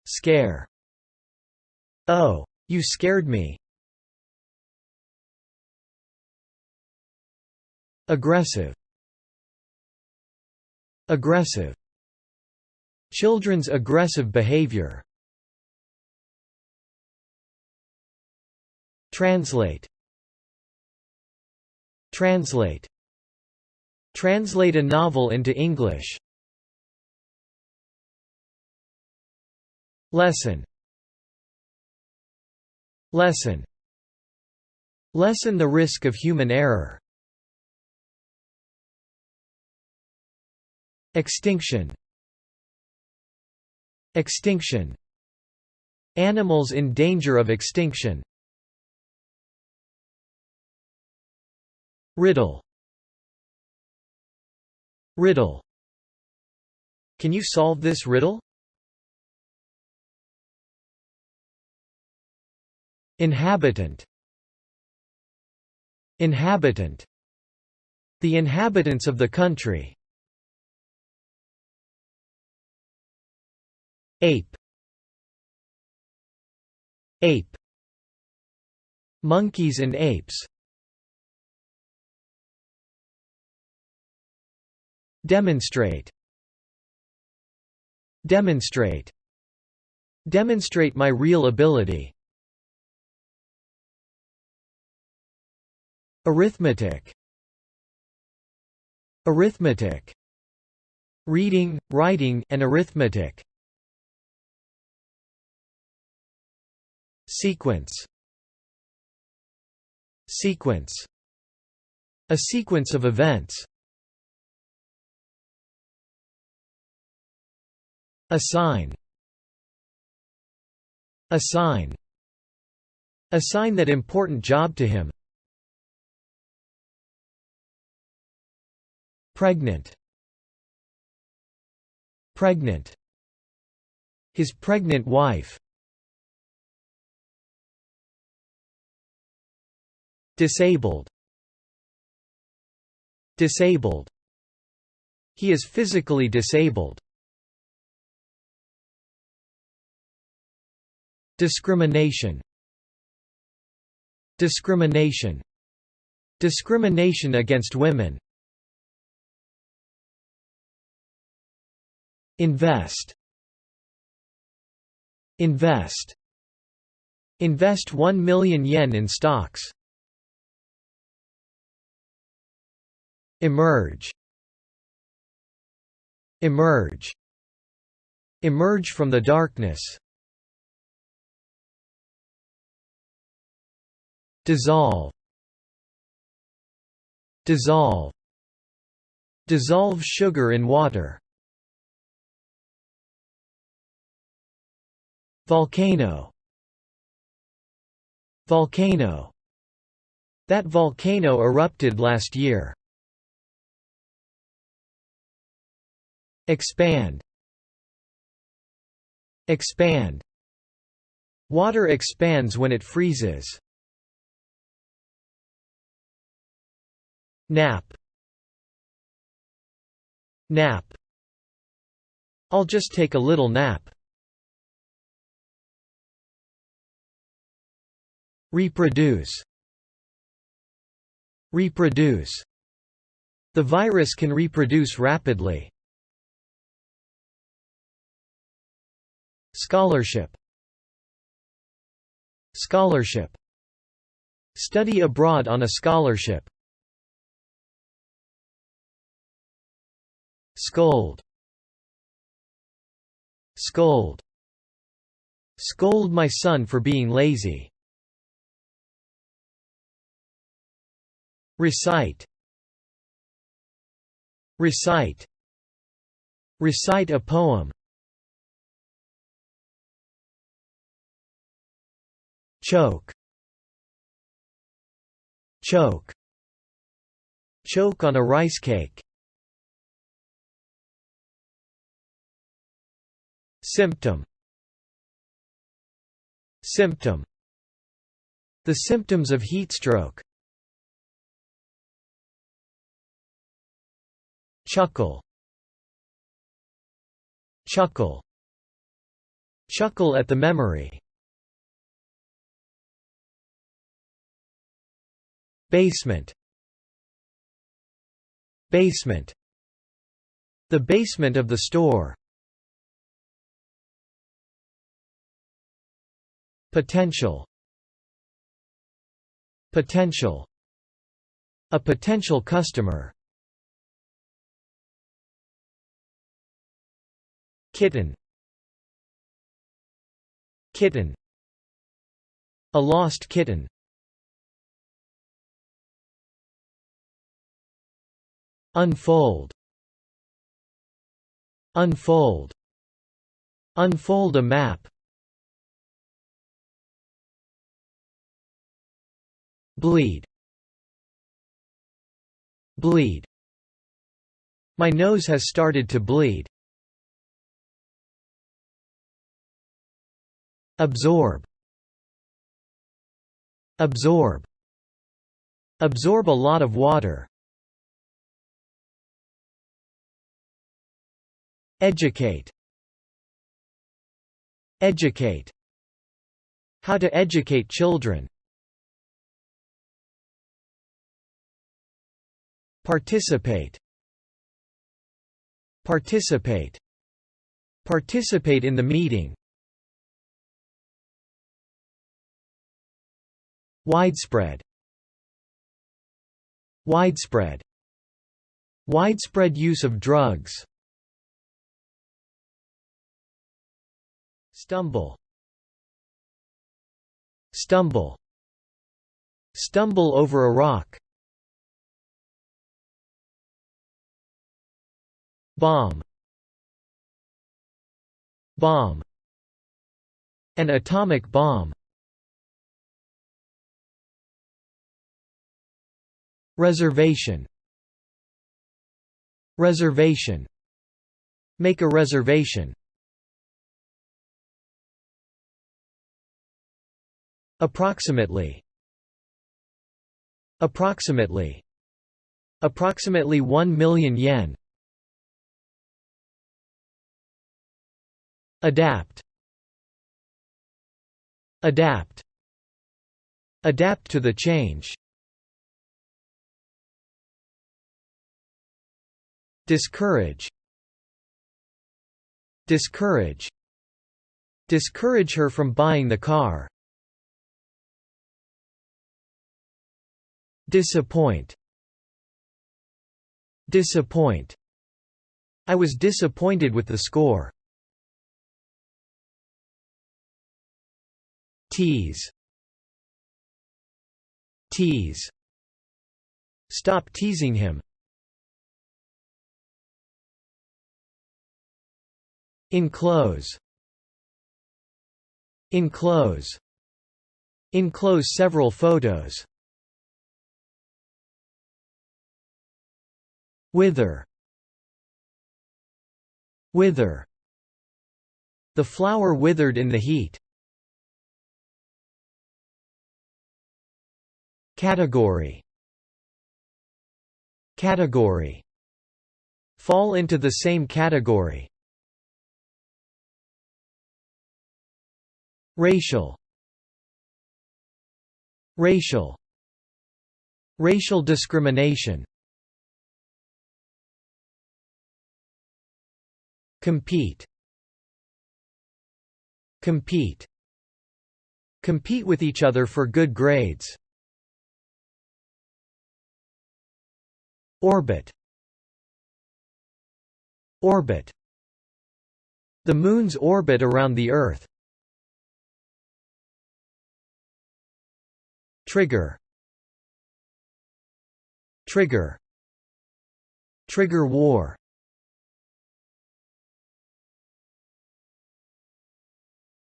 Scare. Oh, you scared me. Aggressive. Aggressive. Children's aggressive behavior. Translate. Translate. Translate a novel into English. Lesson. Lesson. Lessen the risk of human error. Extinction. Extinction. Animals in danger of extinction. Riddle. Riddle. Can you solve this riddle? Inhabitant. Inhabitant. The inhabitants of the country. Ape. Ape. Monkeys and apes. Demonstrate. Demonstrate. Demonstrate my real ability. Arithmetic. Arithmetic. Reading, writing, and arithmetic. Sequence. Sequence. A sequence of events. Assign. Assign. Assign that important job to him. Pregnant. Pregnant. His pregnant wife. Disabled. Disabled. He is physically disabled. Discrimination. Discrimination. Discrimination against women. Invest. Invest. Invest 1 million yen in stocks. Emerge. Emerge. Emerge from the darkness. Dissolve. Dissolve. Dissolve sugar in water. Volcano. Volcano. That volcano erupted last year. Expand. Expand. Water expands when it freezes. Nap. Nap. I'll just take a little nap. Reproduce. Reproduce. The virus can reproduce rapidly. Scholarship. Scholarship. Study abroad on a scholarship. Scold. Scold. Scold my son for being lazy. Recite. Recite. Recite a poem. Choke. Choke. Choke on a rice cake. Symptom. Symptom. The symptoms of heatstroke. Chuckle. Chuckle. Chuckle at the memory. Basement. Basement. The basement of the store. Potential. Potential. A potential customer. Kitten. Kitten. A lost kitten. Unfold. Unfold. Unfold a map. Bleed. Bleed. My nose has started to bleed. Absorb. Absorb. Absorb a lot of water. Educate. Educate. How to educate children. Participate. Participate. Participate in the meeting. Widespread. Widespread. Widespread use of drugs. Stumble. Stumble. Stumble over a rock. Bomb. Bomb. An atomic bomb. Reservation. Reservation. Make a reservation. Approximately. Approximately. Approximately 1 million yen. Adapt. Adapt. Adapt to the change. Discourage. Discourage. Discourage her from buying the car. Disappoint. Disappoint. I was disappointed with the score. Tease. Tease. Stop teasing him. Enclose. Enclose. Enclose several photos. Wither. Wither. The flower withered in the heat. Category. Category. Fall into the same category. Racial. Racial. Racial discrimination. Compete. Compete. Compete with each other for good grades. Orbit. Orbit. The Moon's orbit around the Earth. Trigger. Trigger. Trigger war.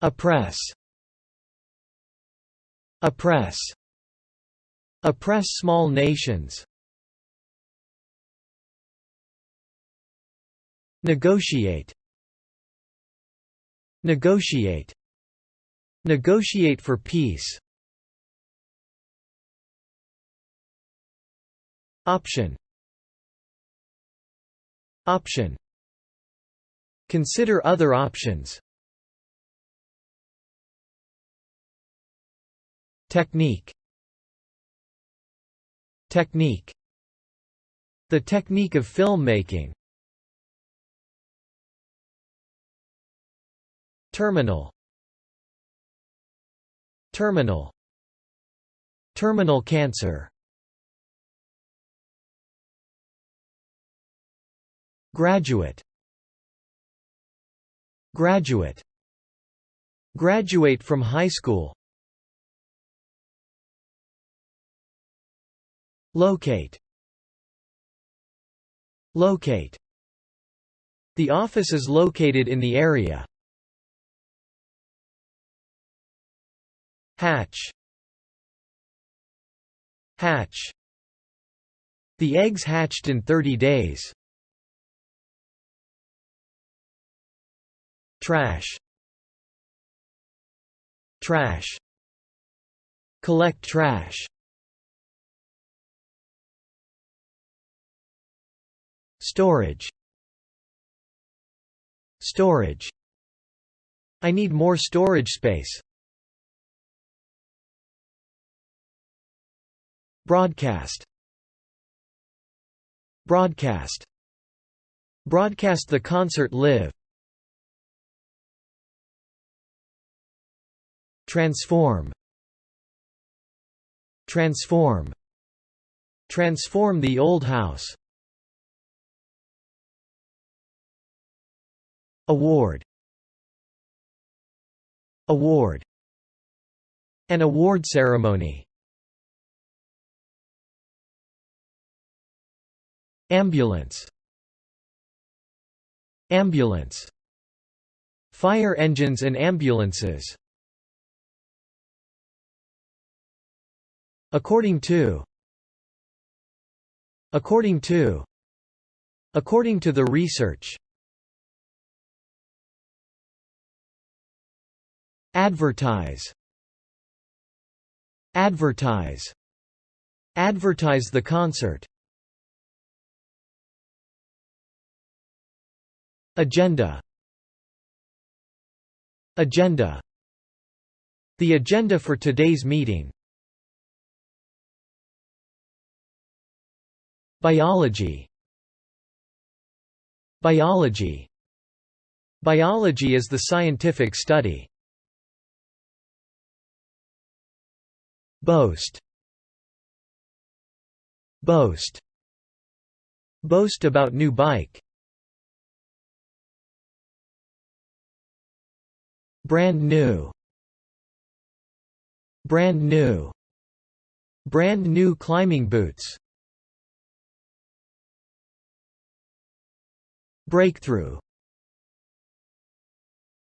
Oppress. Oppress. Oppress small nations. Negotiate. Negotiate. Negotiate for peace. Option. Option. Consider other options. Technique. Technique. The technique of filmmaking. Terminal. Terminal. Terminal cancer. Graduate. Graduate. Graduate from high school. Locate. Locate. The office is located in the area. Hatch. Hatch. The eggs hatched in 30 days. Trash. Trash. Collect trash. Storage. Storage. I need more storage space. Broadcast. Broadcast. Broadcast the concert live. Transform. Transform. Transform the old house. Award. Award. An award ceremony. Ambulance. Ambulance. Fire engines and ambulances. According to. According to. According to the research. Advertise. Advertise. Advertise the concert. Agenda. Agenda. The agenda for today's meeting. Biology. Biology. Biology is the scientific study. Boast. Boast. Boast about new bike. Brand new. Brand new. Brand new climbing boots. Breakthrough.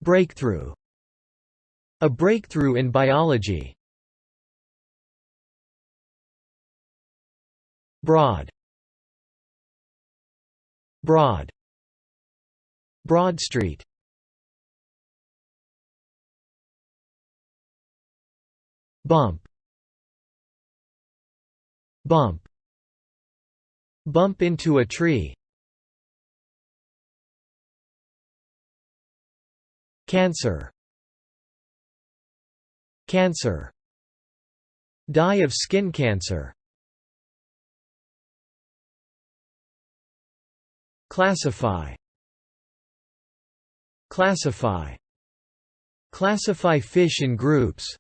Breakthrough. A breakthrough in biology. Broad. Broad. Broad Street. Bump. Bump. Bump into a tree. Cancer. Cancer. Die of skin cancer. Classify. Classify. Classify fish in groups.